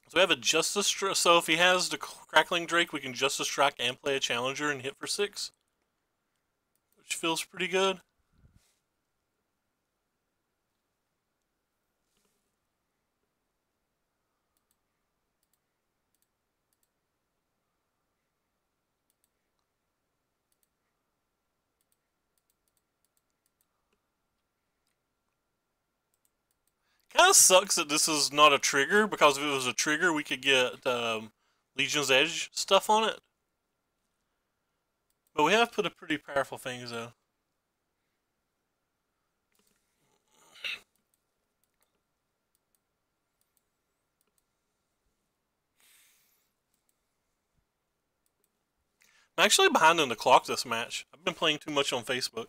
So we have a Justice Strike. So if he has the Crackling Drake, we can Justice Strike and play a Challenger and hit for 6. Which feels pretty good. Kind of sucks that this is not a trigger, because if it was a trigger, we could get Legion's Edge stuff on it. But we have put a pretty powerful things though. I'm actually behind on the clock this match. I've been playing too much on Facebook.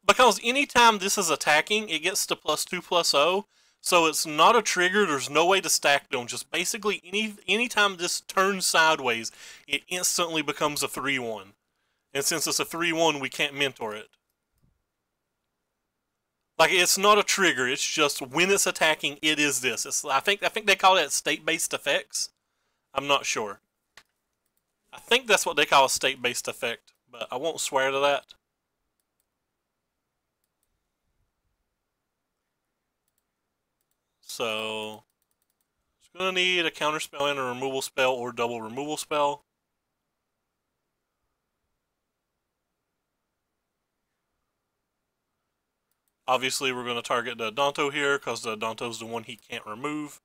Because anytime this is attacking, it gets to +2/+0, so it's not a trigger. There's no way to stack them. Just basically anytime this turns sideways, it instantly becomes a 3/1. And since it's a 3/1, we can't mentor it. Like, it's not a trigger. It's just when it's attacking, it is this. I think they call it state-based effects. I'm not sure. I think that's what they call a state-based effect, but I won't swear to that. So, it's going to need a counter spell and a removal spell or double removal spell. Obviously, we're going to target the Adonto here because the Adonto's the one he can't remove.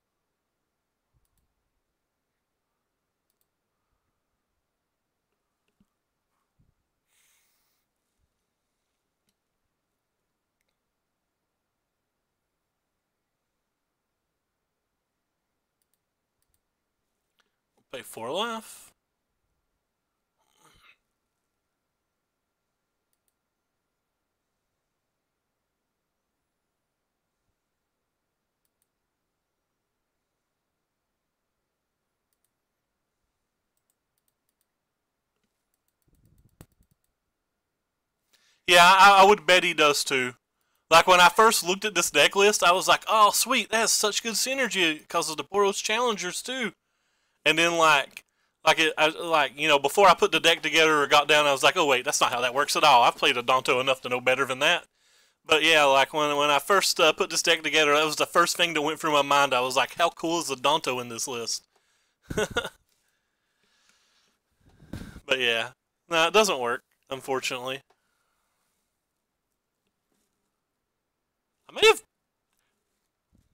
Pay 4 life. Yeah, I would bet he does too. Like, when I first looked at this deck list, I was like, oh, sweet, that has such good synergy because of the Boros Challengers too. And then, before I put the deck together or got down, I was like, oh, wait, that's not how that works at all. I've played Adonto enough to know better than that. But yeah, like, when I first put this deck together, that was the first thing that went through my mind. I was like, how cool is Adonto in this list? But yeah, no, it doesn't work, unfortunately. I may have...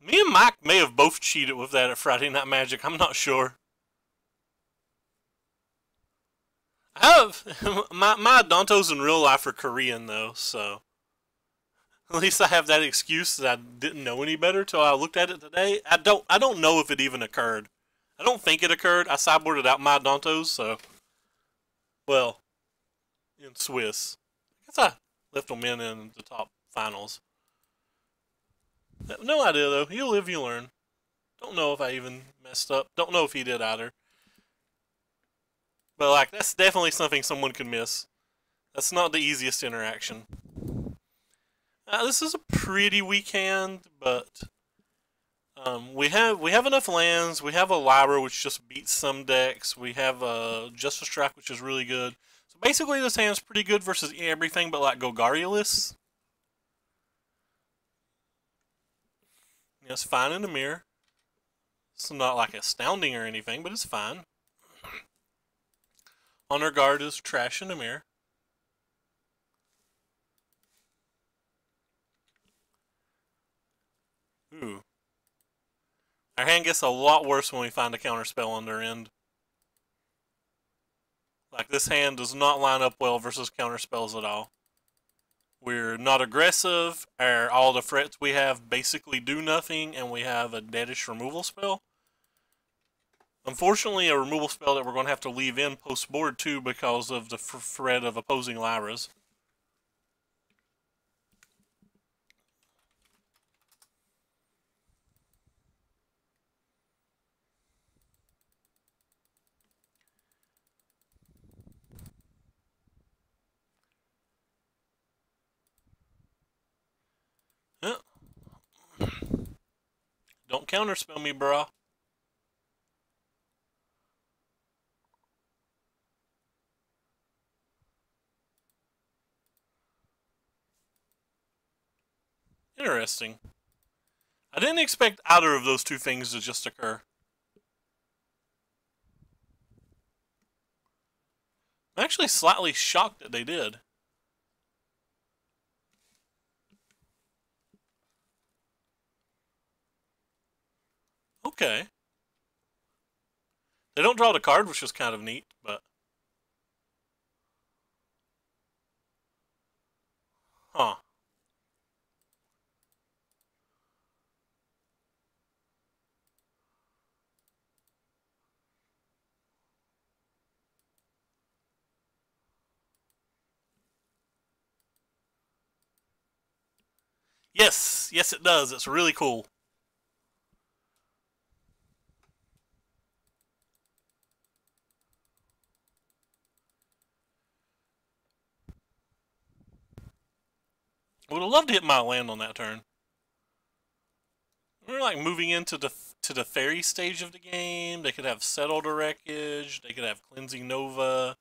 Me and Mike may have both cheated with that at Friday Night Magic. I'm not sure. I have my Dantos in real life are Korean though, so at least I have that excuse that I didn't know any better till I looked at it today. I don't know if it even occurred. I don't think it occurred. I sideboarded out my Dantos, so well in Swiss. I guess I left them in the top finals. No idea though. You live, you learn. Don't know if I even messed up. Don't know if he did either. But like that's definitely something someone could miss. That's not the easiest interaction. This is a pretty weak hand, but we have enough lands. We have a Lyra, which just beats some decks. We have a Justice Strike, which is really good. So basically, this hand's pretty good versus everything but like Golgarius. It's fine in the mirror. It's not like astounding or anything, but it's fine. Honor Guard is trash in the mirror. Ooh. Our hand gets a lot worse when we find a counterspell on their end. Like, this hand does not line up well versus counterspells at all. We're not aggressive. All the threats we have basically do nothing, and we have a deadish removal spell. Unfortunately, a removal spell that we're going to have to leave in post-board too because of the threat of opposing Lyras. Yeah. Don't counterspell me, brah. Interesting. I didn't expect either of those two things to just occur. I'm actually slightly shocked that they did. Okay. They don't draw the card, which is kind of neat, but... Huh. Yes! Yes, it does. It's really cool. I would have loved to hit my land on that turn. We're like moving into the fairy stage of the game. They could have Settle the Wreckage. They could have Cleansing Nova.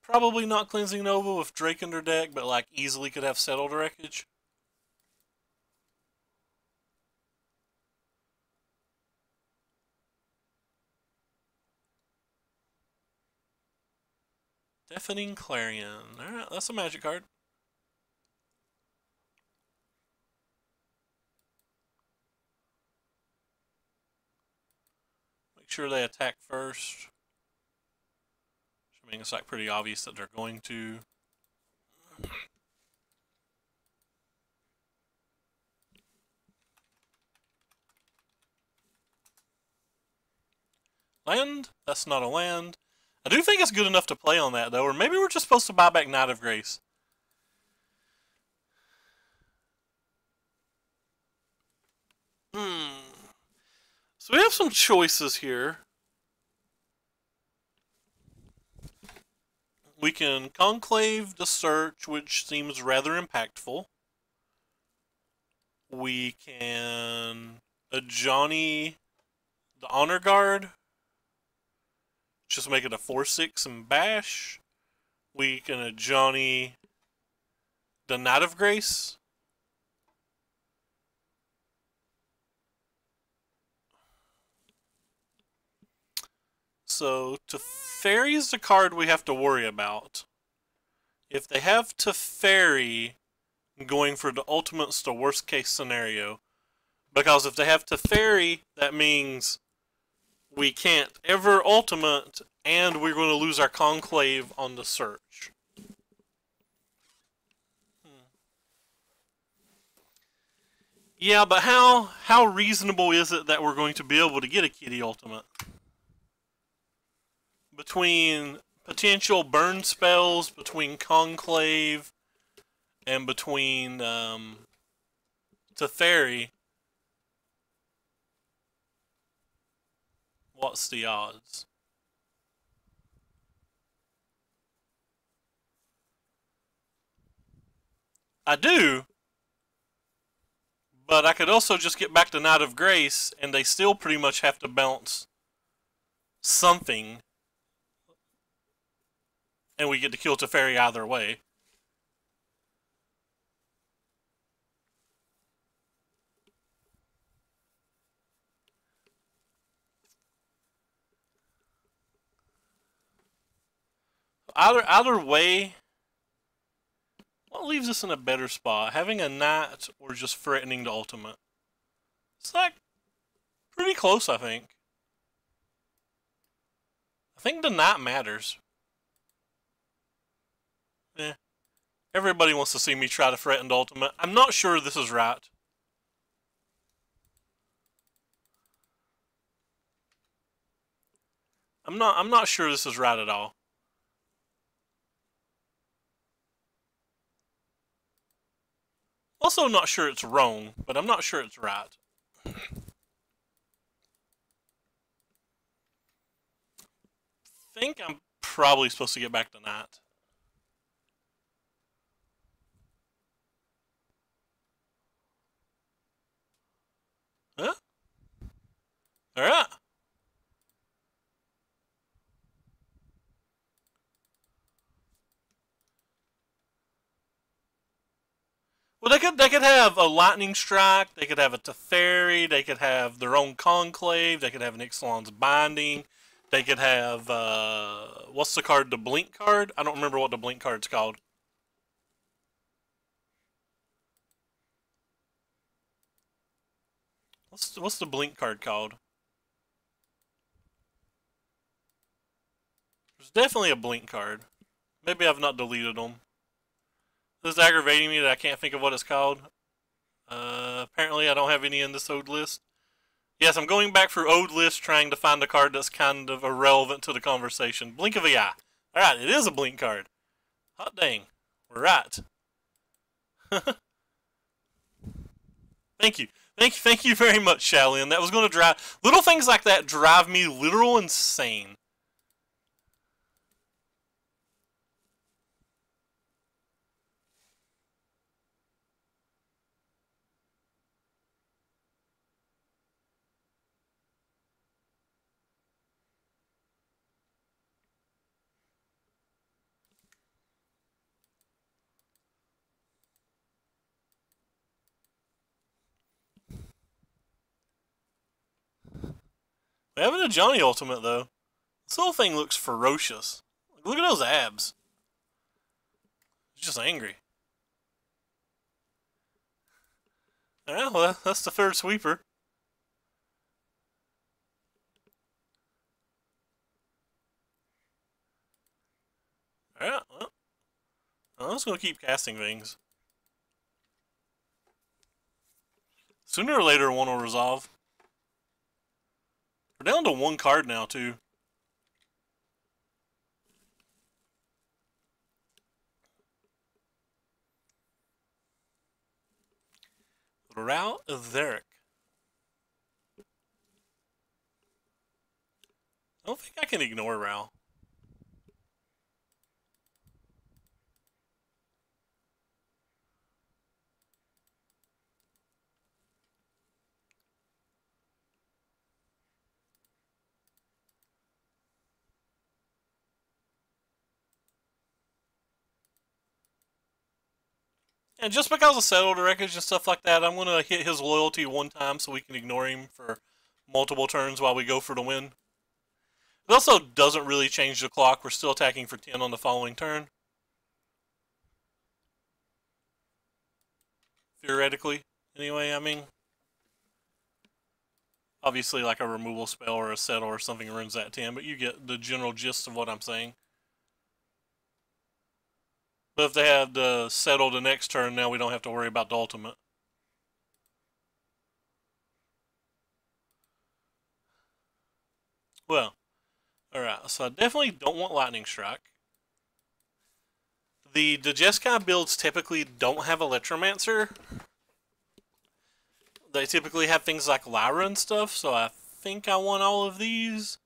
Probably not Cleansing Nova with Drake in their deck, but like easily could have Settle the Wreckage. Deafening Clarion. Alright, that's a magic card. Make sure they attack first. I mean, it's like pretty obvious that they're going to. Land? That's not a land. I do think it's good enough to play on that, though, or maybe we're just supposed to buy back Knight of Grace. So we have some choices here. We can Conclave the Search, which seems rather impactful. We can Johnny the Honor Guard. Just make it a 4/6 and bash. We can Johnny the Knight of Grace. So Teferi is the card we have to worry about. If they have Teferi going for the ultimate's the worst case scenario. Because if they have Teferi, that means we can't ever ultimate, and we're going to lose our conclave on the search. Yeah, but how reasonable is it that we're going to be able to get a kitty ultimate? Between potential burn spells, between conclave, and between Teferi, what's the odds? I do, but I could also just get back to Knight of Grace, and they still pretty much have to bounce something, and we get to kill Teferi either way. Either way, what leaves us in a better spot? Having a knight or just threatening the ultimate? It's like pretty close, I think. I think the knight matters. Eh. Everybody wants to see me try to threaten the ultimate. I'm not sure this is right. I'm not sure this is right at all. Also not sure it's wrong, but I'm not sure it's right. Think I'm probably supposed to get back to knight. Huh? Alright. Well, they could have a lightning strike. They could have a Teferi. They could have their own conclave. They could have an Ixalan's binding. They could have what's the card? The blink card. I don't remember what the blink card's called. What's the blink card called? There's definitely a blink card. Maybe I've not deleted them. This is aggravating me that I can't think of what it's called. Apparently I don't have any in this ode list. Yes, I'm going back through ode list trying to find a card that's kind of irrelevant to the conversation. Blink of the eye. Alright, it is a blink card. Hot dang. We're right. Thank you. Thank you very much, Shaolin. That was going to drive... Little things like that drive me literal insane. We having a Johnny ultimate, though. This whole thing looks ferocious. Look at those abs. He's just angry. Yeah, well, that's the third sweeper. Alright, well. I'm just going to keep casting things. Sooner or later, one will resolve. We're down to one card now, too. Route of Theric. I don't think I can ignore Ral. And just because of settled wreckage and stuff like that, I'm going to hit his loyalty one time so we can ignore him for multiple turns while we go for the win. It also doesn't really change the clock. We're still attacking for 10 on the following turn. Theoretically. Anyway, I mean... Obviously, like a removal spell or a settle or something ruins that 10, but you get the general gist of what I'm saying. But if they had settled the next turn, now we don't have to worry about the ultimate. Well, alright, so I definitely don't want Lightning Strike. The Jeskai builds typically don't have Electromancer. They typically have things like Lyra and stuff, so I think I want all of these.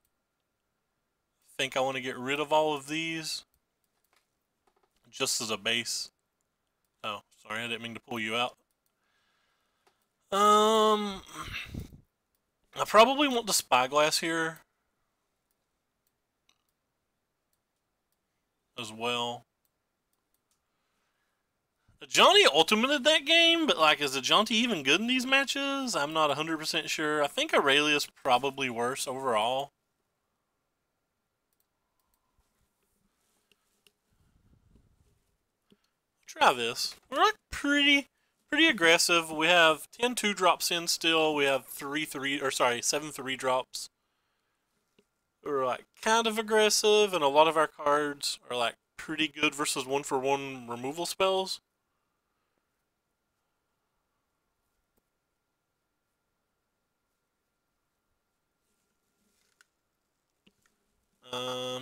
I think I want to get rid of all of these. Just as a base. Oh, sorry, I didn't mean to pull you out. I probably want the Spyglass here as well. Johnny ultimated that game, but like, is the Jaunty even good in these matches? I'm not 100% sure. I think Aurelia's probably worse overall. Try this. We're like pretty aggressive. We have 10 2-drops in still. We have 7 3-drops. We're like kind of aggressive, and a lot of our cards are like pretty good versus 1-for-1 removal spells.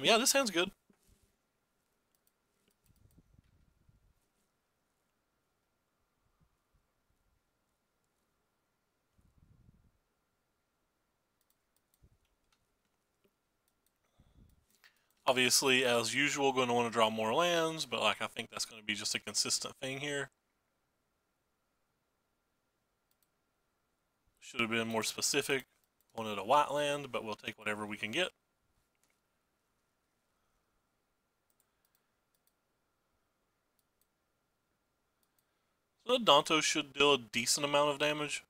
Yeah, this sounds good. Obviously, as usual, going to want to draw more lands, but like I think that's going to be just a consistent thing here. Should have been more specific. Wanted a white land, but we'll take whatever we can get. So the Danto should deal a decent amount of damage.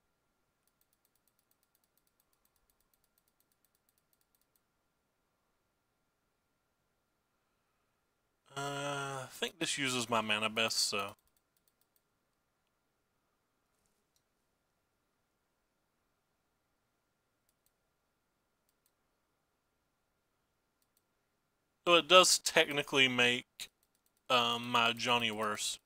I think this uses my mana best, so. So it does technically make my Johnny worse.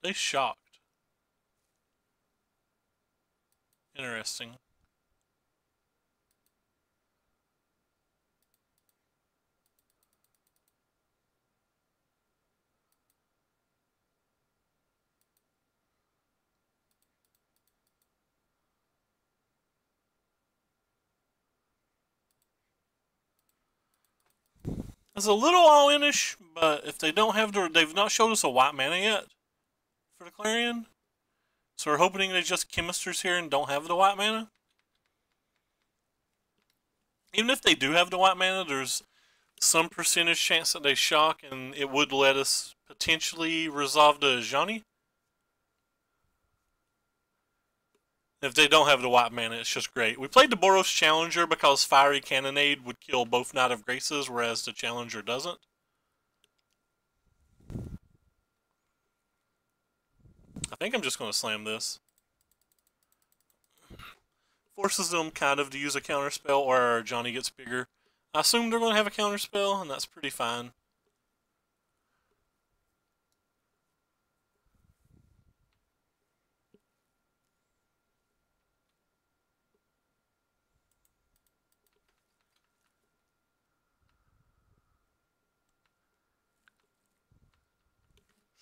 They shocked. Interesting. It's a little all-in-ish, but if they don't have they've not showed us a white mana yet for the Clarion. So we're hoping they just chemisters here and don't have the white mana. Even if they do have the white mana, there's some percentage chance that they shock, and it would let us potentially resolve the Johnny. If they don't have the white mana, it's just great. We played the Boros Challenger because Fiery Cannonade would kill both Knight of Graces, whereas the Challenger doesn't. I think I'm just going to slam this. Forces them kind of to use a counterspell, or Johnny gets bigger. I assume they're going to have a counterspell, and that's pretty fine.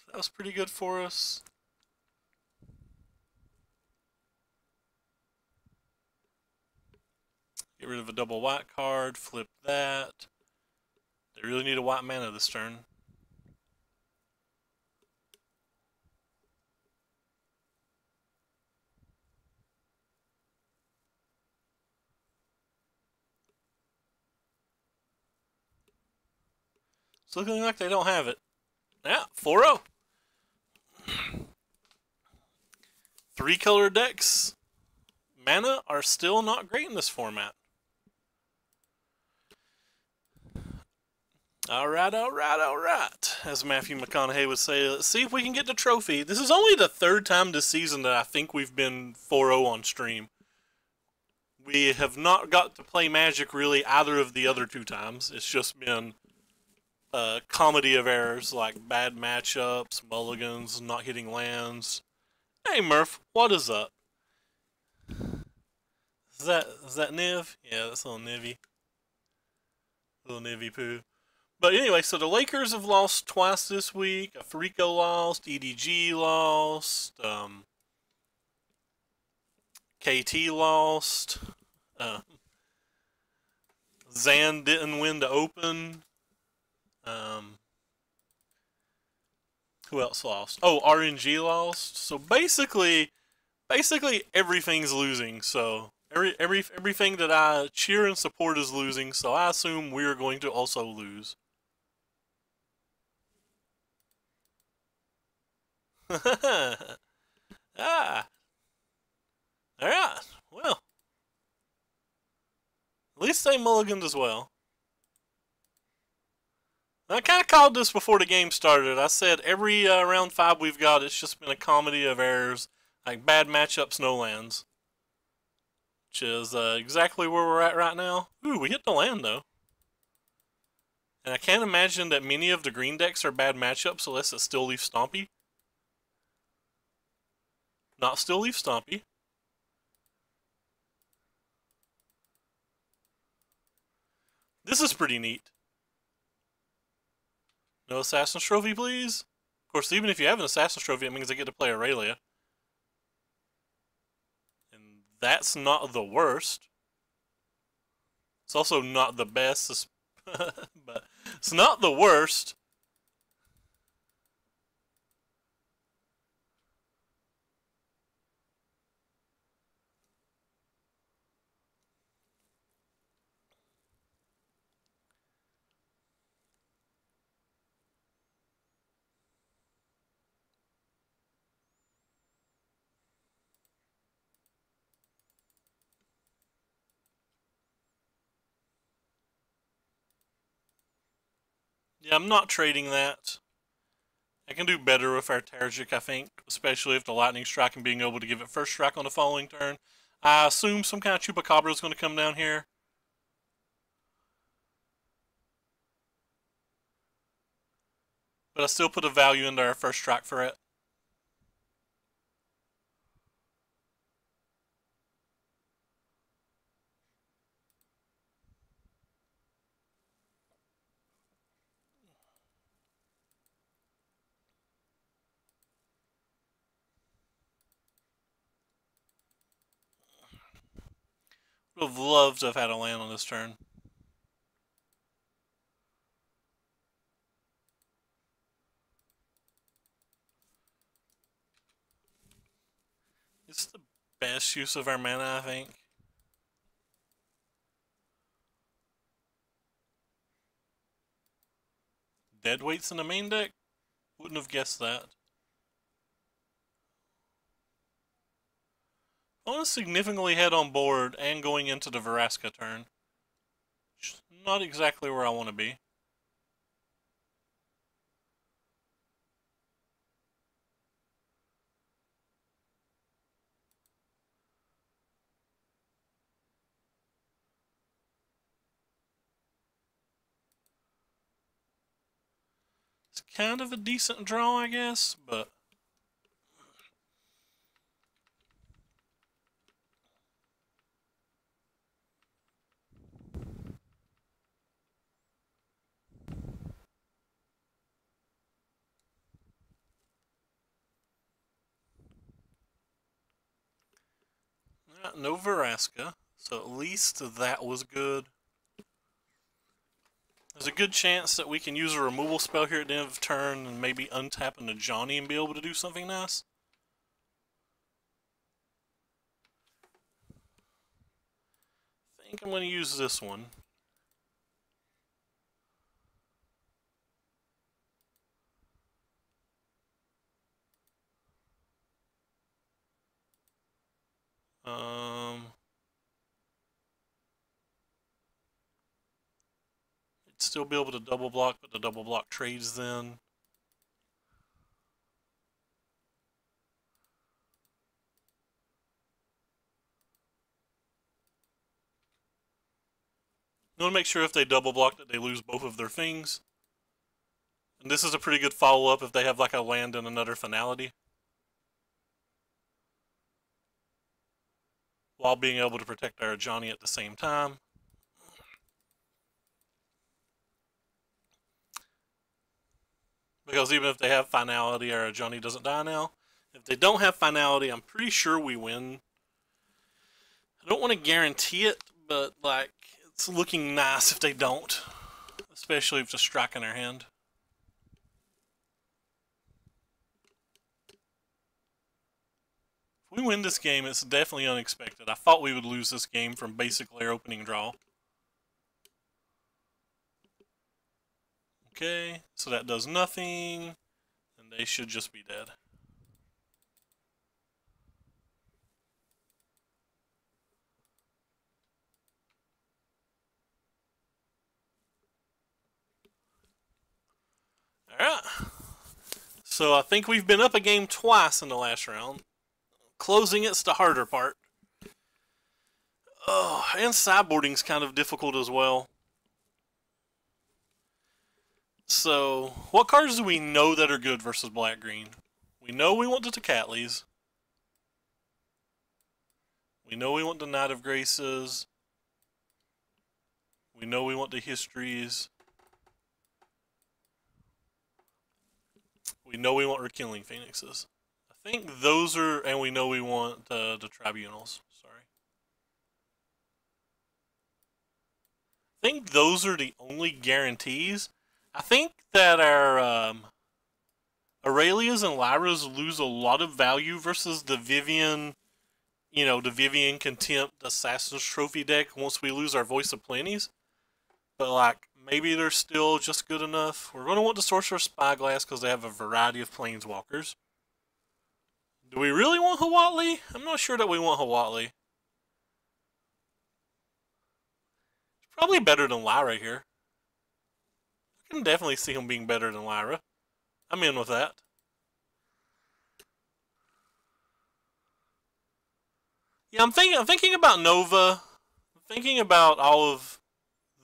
That was pretty good for us. Get rid of a double white card, flip that. They really need a white mana this turn. It's looking like they don't have it. Yeah, 4-0. 3-color decks, mana are still not great in this format. Alright, alright, alright. As Matthew McConaughey would say, let's see if we can get the trophy. This is only the third time this season that I think we've been 4-0 on stream. We have not got to play Magic really either of the other 2 times. It's just been a comedy of errors like bad matchups, mulligans, not hitting lands. Hey Murph, what is up? Is that Niv? Yeah, that's little Nivy. Little Nivy poo. But anyway, so the Lakers have lost twice this week. Africo lost, EDG lost, KT lost. Zan didn't win the Open. Who else lost? Oh, RNG lost. So basically everything's losing. So everything that I cheer and support is losing. So I assume we're going to also lose. Ah. Alright. Well. At least they mulliganed as well. I kind of called this before the game started. I said every round 5 we've got, it's just been a comedy of errors. Like bad matchups, no lands. Which is exactly where we're at right now. Ooh, we hit the land though. And I can't imagine that many of the green decks are bad matchups unless it's Still Leaf Stompy. Not Still Leaf Stompy. This is pretty neat. No Assassin's Trophy, please. Of course, even if you have an Assassin's Trophy, it means I get to play Aurelia. And that's not the worst. It's also not the best, but it's not the worst. Yeah, I'm not trading that. I can do better with our Terragic, I think, especially if the Lightning Strike and being able to give it first strike on the following turn. I assume some kind of Chupacabra is going to come down here. But I still put a value into our first strike for it. Would have loved to have had a land on this turn. It's the best use of our mana, I think. Dead weights in the main deck? Wouldn't have guessed that. I want to significantly head on board and going into the Veraska turn. Not exactly where I want to be. It's kind of a decent draw, I guess, but no Veraska, so at least that was good. There's a good chance that we can use a removal spell here at the end of turn and maybe untap into Johnny and be able to do something nice. I think I'm going to use this one. still be able to double block, but the double block trades then. You want to make sure if they double block that they lose both of their things. And this is a pretty good follow-up if they have like a land and another finality, while being able to protect our Johnny at the same time. Because even if they have finality, our Johnny doesn't die now. If they don't have finality, I'm pretty sure we win. I don't want to guarantee it, but like it's looking nice if they don't. Especially if it's a strike in our hand. If we win this game, it's definitely unexpected. I thought we would lose this game from basically our opening draw. Okay, so that does nothing, and they should just be dead. Alright. So I think we've been up a game twice in the last round. Closing it's the harder part. Oh, and sideboarding's kind of difficult as well. So, what cards do we know that are good versus black-green? We know we want the Tecatlis. We know we want the Knight of Graces. We know we want the Histories. We know we want Rekindling Phoenixes. I think those are, and we know we want the Tribunals. Sorry. I think those are the only guarantees. I think that our Aurelias and Lyras lose a lot of value versus the Vivian, you know, the Vivian Contempt Assassin's Trophy deck once we lose our Voice of Plenties. But, like, maybe they're still just good enough. We're going to want the Sorcerer's Spyglass because they have a variety of Planeswalkers. Do we really want Huatli? I'm not sure that we want Huatli. It's probably better than Lyra here. I can definitely see him being better than Lyra. I'm in with that. Yeah, I'm thinking about Nova. I'm thinking about all of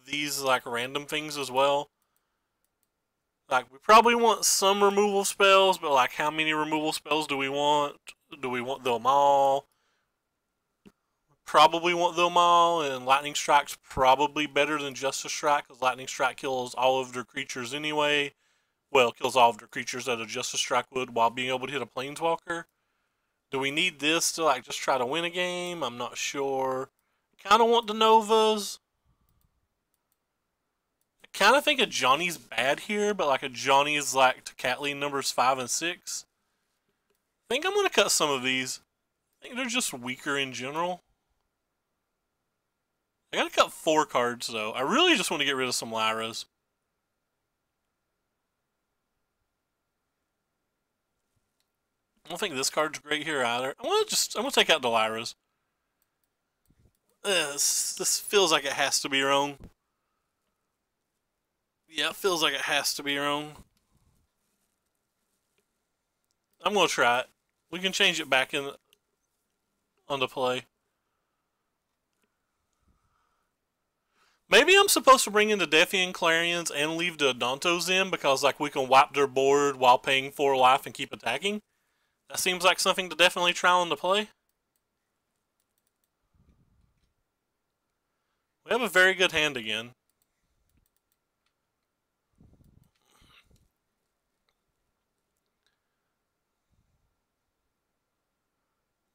these like random things as well. Like we probably want some removal spells, but like how many removal spells do we want? Do we want them all? Probably want them all, and Lightning Strike's probably better than Justice Strike because Lightning Strike kills all of their creatures anyway. Well, kills all of their creatures that a Justice Strike would while being able to hit a Planeswalker. Do we need this to like just try to win a game? I'm not sure. Kind of want the Novas. I kind of think a Johnny's bad here, but like a Johnny's like Tecatli numbers 5 and 6. I think I'm going to cut some of these. I think they're just weaker in general. I gotta cut 4 cards though. I really just want to get rid of some Lyras. I don't think this card's great here either. I'm gonna take out the Lyras. This feels like it has to be wrong. Yeah, it feels like it has to be wrong. I'm gonna try it. We can change it back in on the play. Maybe I'm supposed to bring in the Defiant Clarions and leave the Dantos in because like we can wipe their board while paying 4 life and keep attacking. That seems like something to definitely try on the play. We have a very good hand again.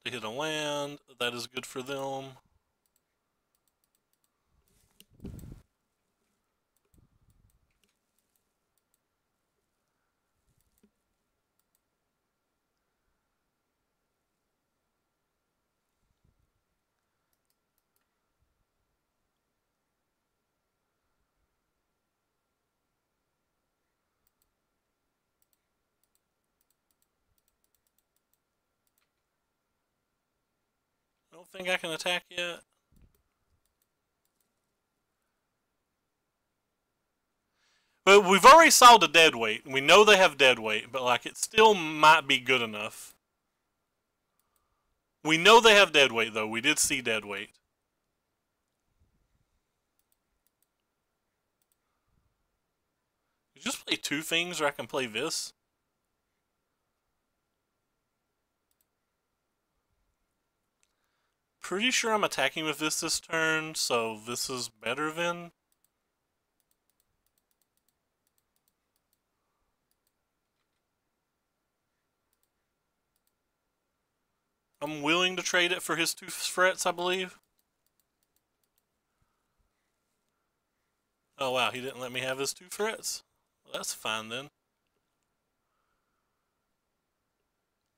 They hit a land. That is good for them. I don't think I can attack yet. But we've already solved a dead weight. We know they have dead weight, but like it still might be good enough. We know they have dead weight though. We did see dead weight. You just play two things, or I can play this. Pretty sure I'm attacking with this turn, so this is better than. I'm willing to trade it for his 2 threats, I believe. Oh wow, he didn't let me have his 2 threats. Well, that's fine then.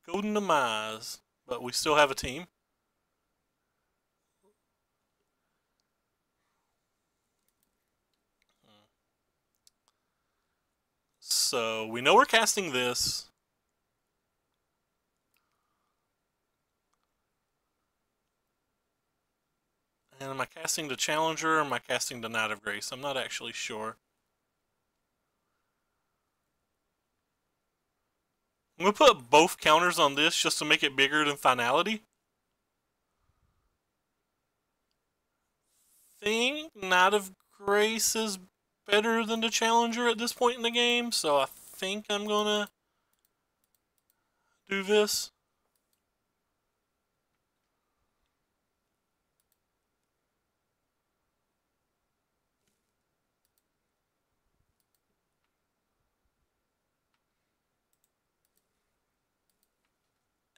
Golden Demise, but we still have a team. So we know we're casting this. And am I casting the Challenger or am I casting the Knight of Grace? I'm not actually sure. I'm going to put both counters on this just to make it bigger than Finality. I think Knight of Grace is better than the Challenger at this point in the game, so I think I'm going to do this.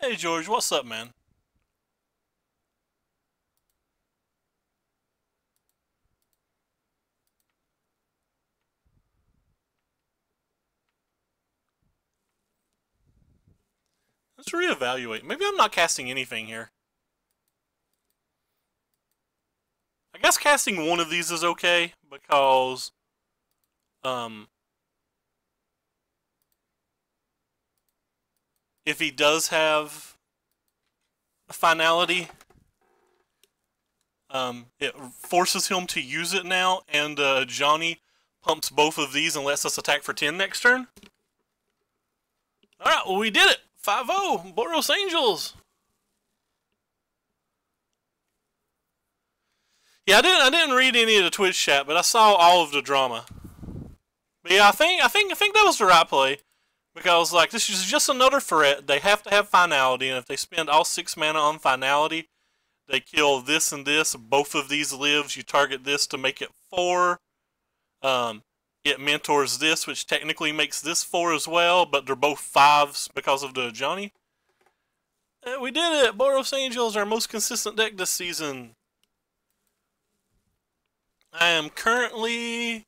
Hey George, what's up, man? Let's reevaluate. Maybe I'm not casting anything here. I guess casting one of these is okay because if he does have a Finality, it forces him to use it now, and Johnny pumps both of these and lets us attack for 10 next turn. Alright, well we did it! 5-0, Boros Angels! Yeah, I didn't read any of the Twitch chat, but I saw all of the drama. But yeah, I think that was the right play. Because like this is just another threat. They have to have Finality, and if they spend all 6 mana on Finality, they kill this and this. Both of these lives. You target this to make it 4. It mentors this, which technically makes this 4 as well, but they're both 5s because of the Johnny. We did it! Boros Angels, our most consistent deck this season. I am currently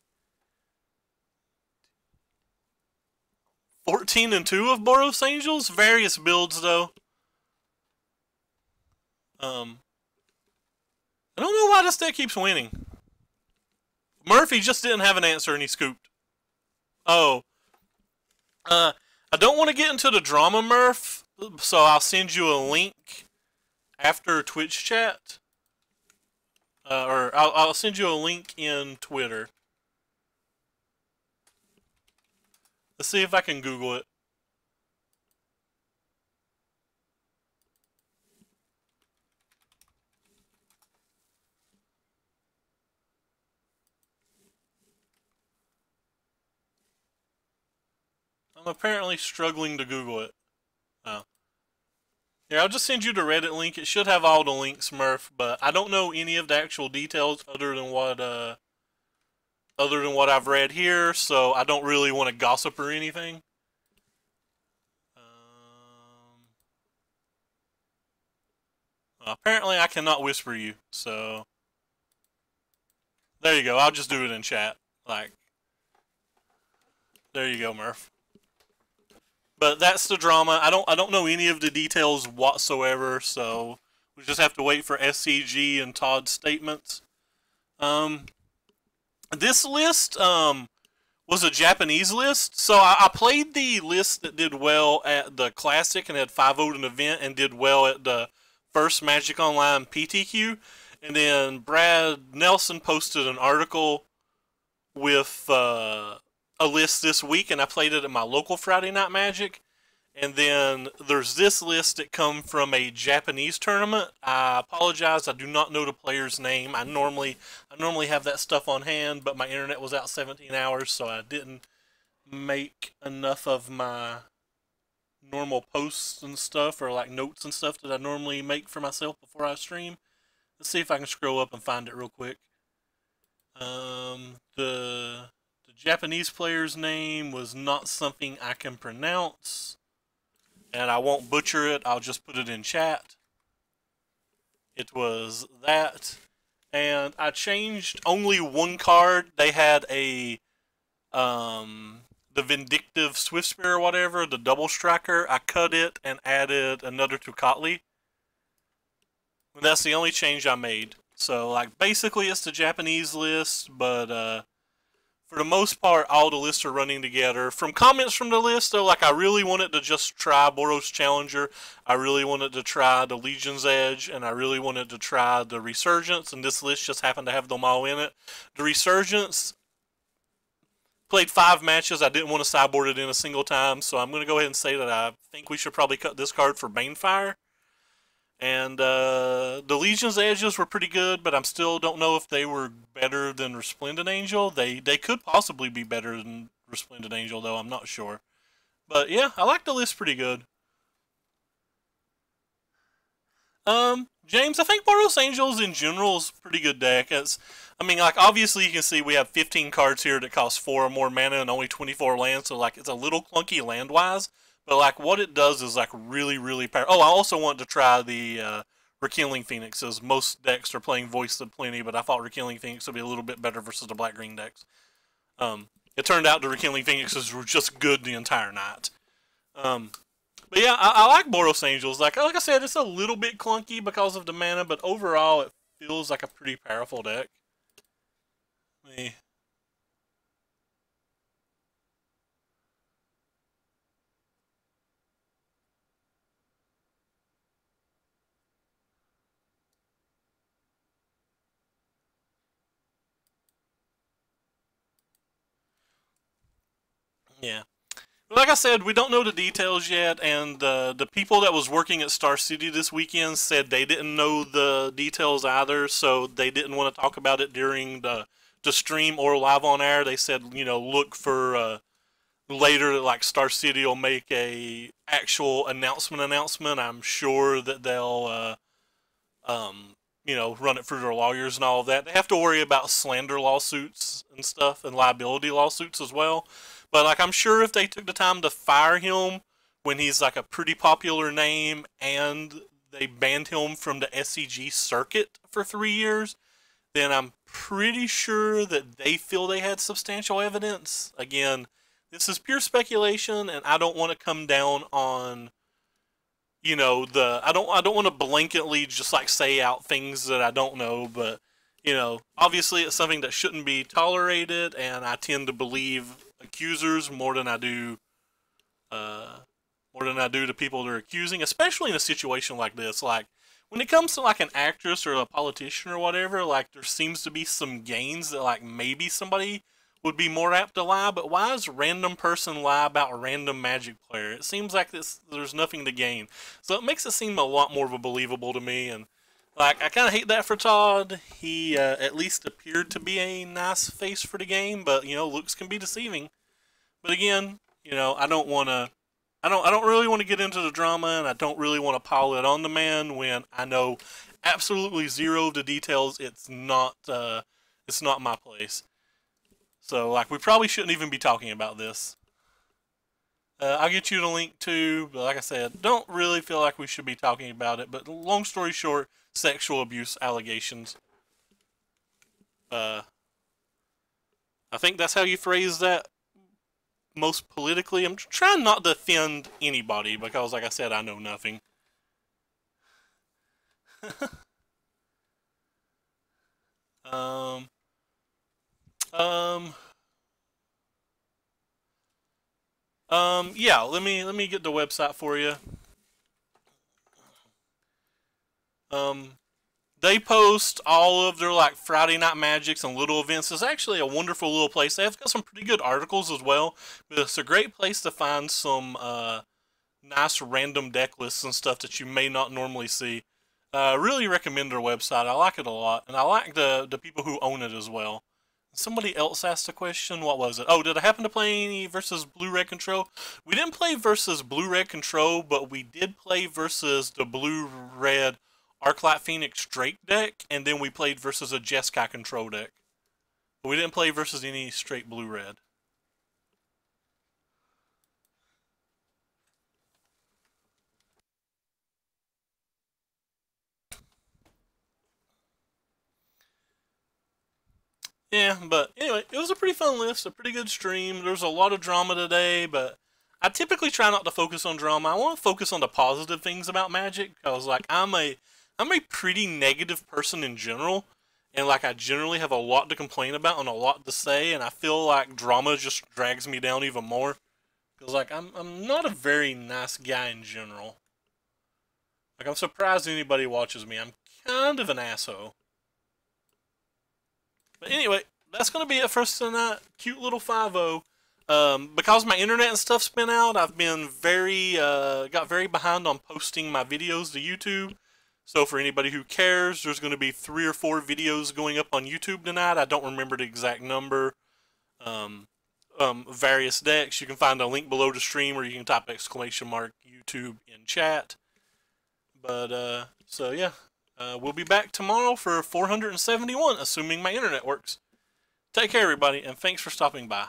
14-2 of Boros Angels. Various builds though. I don't know why this deck keeps winning. Murphy just didn't have an answer and he scooped. Oh. I don't want to get into the drama, Murph, so I'll send you a link after Twitch chat. Or I'll send you a link in Twitter. Let's see if I can Google it. I'm apparently struggling to Google it. Oh. Here, I'll just send you the Reddit link. It should have all the links, Murph, but I don't know any of the actual details other than what I've read here, so I don't really want to gossip or anything. Apparently I cannot whisper you, so there you go. I'll just do it in chat. Like, there you go, Murph. But that's the drama. I don't know any of the details whatsoever, so we just have to wait for SCG and Todd's statements. This list was a Japanese list, so I played the list that did well at the Classic and had 5-0'd an event and did well at the first Magic Online PTQ, and then Brad Nelson posted an article with a list this week, and I played it at my local Friday Night Magic. And then there's this list that come from a Japanese tournament. I apologize, I do not know the player's name. I normally have that stuff on hand, but my internet was out 17 hours, so I didn't make enough of my normal posts and stuff, or like notes and stuff that I normally make for myself before I stream. Let's see if I can scroll up and find it real quick. The Japanese player's name was not something I can pronounce, and I won't butcher it. I'll just put it in chat. It was that, and I changed only one card. They had the Vindictive Swift Spear or whatever, the double striker. I cut it and added another Tukatli. And that's the only change I made. So, like, basically it's the Japanese list, but for the most part, all the lists are running together. From comments from the list, though, like, I really wanted to just try Boros Challenger. I really wanted to try the Legion's Edge, and I really wanted to try the Resurgence, and this list just happened to have them all in it. The Resurgence, played 5 matches. I didn't want to sideboard it in a single time, so I'm going to go ahead and say that I think we should probably cut this card for Banefire. And the Legion's Edges were pretty good, but I still don't know if they were better than Resplendent Angel. They could possibly be better than Resplendent Angel, though. I'm not sure. But yeah, I like the list pretty good. James, I think Boros Angels in general is a pretty good deck. I mean, like, obviously you can see we have 15 cards here that cost 4 or more mana and only 24 lands, so, like, it's a little clunky land-wise. But, like, what it does is, like, really, really powerful. Oh, I also wanted to try the Rekindling Phoenixes. Most decks are playing Voice of Plenty, but I thought Rekindling Phoenix would be a little bit better versus the black-green decks. It turned out the Rekindling Phoenixes were just good the entire night. But yeah, I like Boros Angels. Like I said, it's a little bit clunky because of the mana, but overall it feels like a pretty powerful deck. Me. Yeah. Like I said, we don't know the details yet, and the people that was working at Star City this weekend said they didn't know the details either, so they didn't want to talk about it during the stream or live on air. They said, look for later, like Star City will make a actual announcement. I'm sure that they'll run it through their lawyers and all of that. They have to worry about slander lawsuits and stuff and liability lawsuits as well. But, like, I'm sure if they took the time to fire him when he's, like, a pretty popular name and they banned him from the SCG circuit for 3 years, then I'm pretty sure that they feel they had substantial evidence. Again, this is pure speculation, and I don't want to come down on I don't want to blanketly just like say out things that I don't know, but obviously it's something that shouldn't be tolerated, and I tend to believe accusers more than I do the people they're accusing, especially in a situation like this. Like, when it comes to like an actress or a politician or whatever, like, there seems to be some gains that like maybe somebody would be more apt to lie, but why does a random person lie about a random Magic player? It seems like there's nothing to gain. So it makes it seem a lot more believable to me, and like, I kind of hate that for Todd. He at least appeared to be a nice face for the game, but looks can be deceiving. But again, I don't really want to get into the drama, and I don't really want to pile it on the man when I know absolutely zero of the details. It's not my place. So, like, we probably shouldn't even be talking about this. I'll get you the link too, but like I said, don't really feel like we should be talking about it. But long story short, sexual abuse allegations. Uh, I think that's how you phrase that most politically. I'm trying not to offend anybody because, like I said, I know nothing. um, um, yeah. Let me get the website for you. Um, They post all of their like Friday Night Magics and little events. It's actually a wonderful little place. They have got some pretty good articles as well. But it's a great place to find some nice random deck lists and stuff that you may not normally see. Really recommend their website. I like it a lot, and I like the people who own it as well. Somebody else asked a question. What was it? Oh, did I happen to play any versus Blue Red Control? We didn't play versus Blue Red Control, but we did play versus the Blue Red Arclight Phoenix Drake deck, and then we played versus a Jeskai Control deck. But we didn't play versus any straight Blue Red. Yeah, but anyway, it was a pretty fun list, a pretty good stream. There was a lot of drama today, but I typically try not to focus on drama. I want to focus on the positive things about Magic because, like, I'm a pretty negative person in general, and like I generally have a lot to complain about and a lot to say, and I feel like drama just drags me down even more because, like, I'm not a very nice guy in general. Like, I'm surprised anybody watches me. I'm kind of an asshole. But anyway, that's going to be it for us tonight. Cute little 5-0. Because my internet and stuff's been out, I've been got very behind on posting my videos to YouTube. So for anybody who cares, there's going to be 3 or 4 videos going up on YouTube tonight. I don't remember the exact number. Various decks. You can find a link below the stream, or you can type !YouTube in chat. But, so yeah. We'll be back tomorrow for 471, assuming my internet works. Take care, everybody, and thanks for stopping by.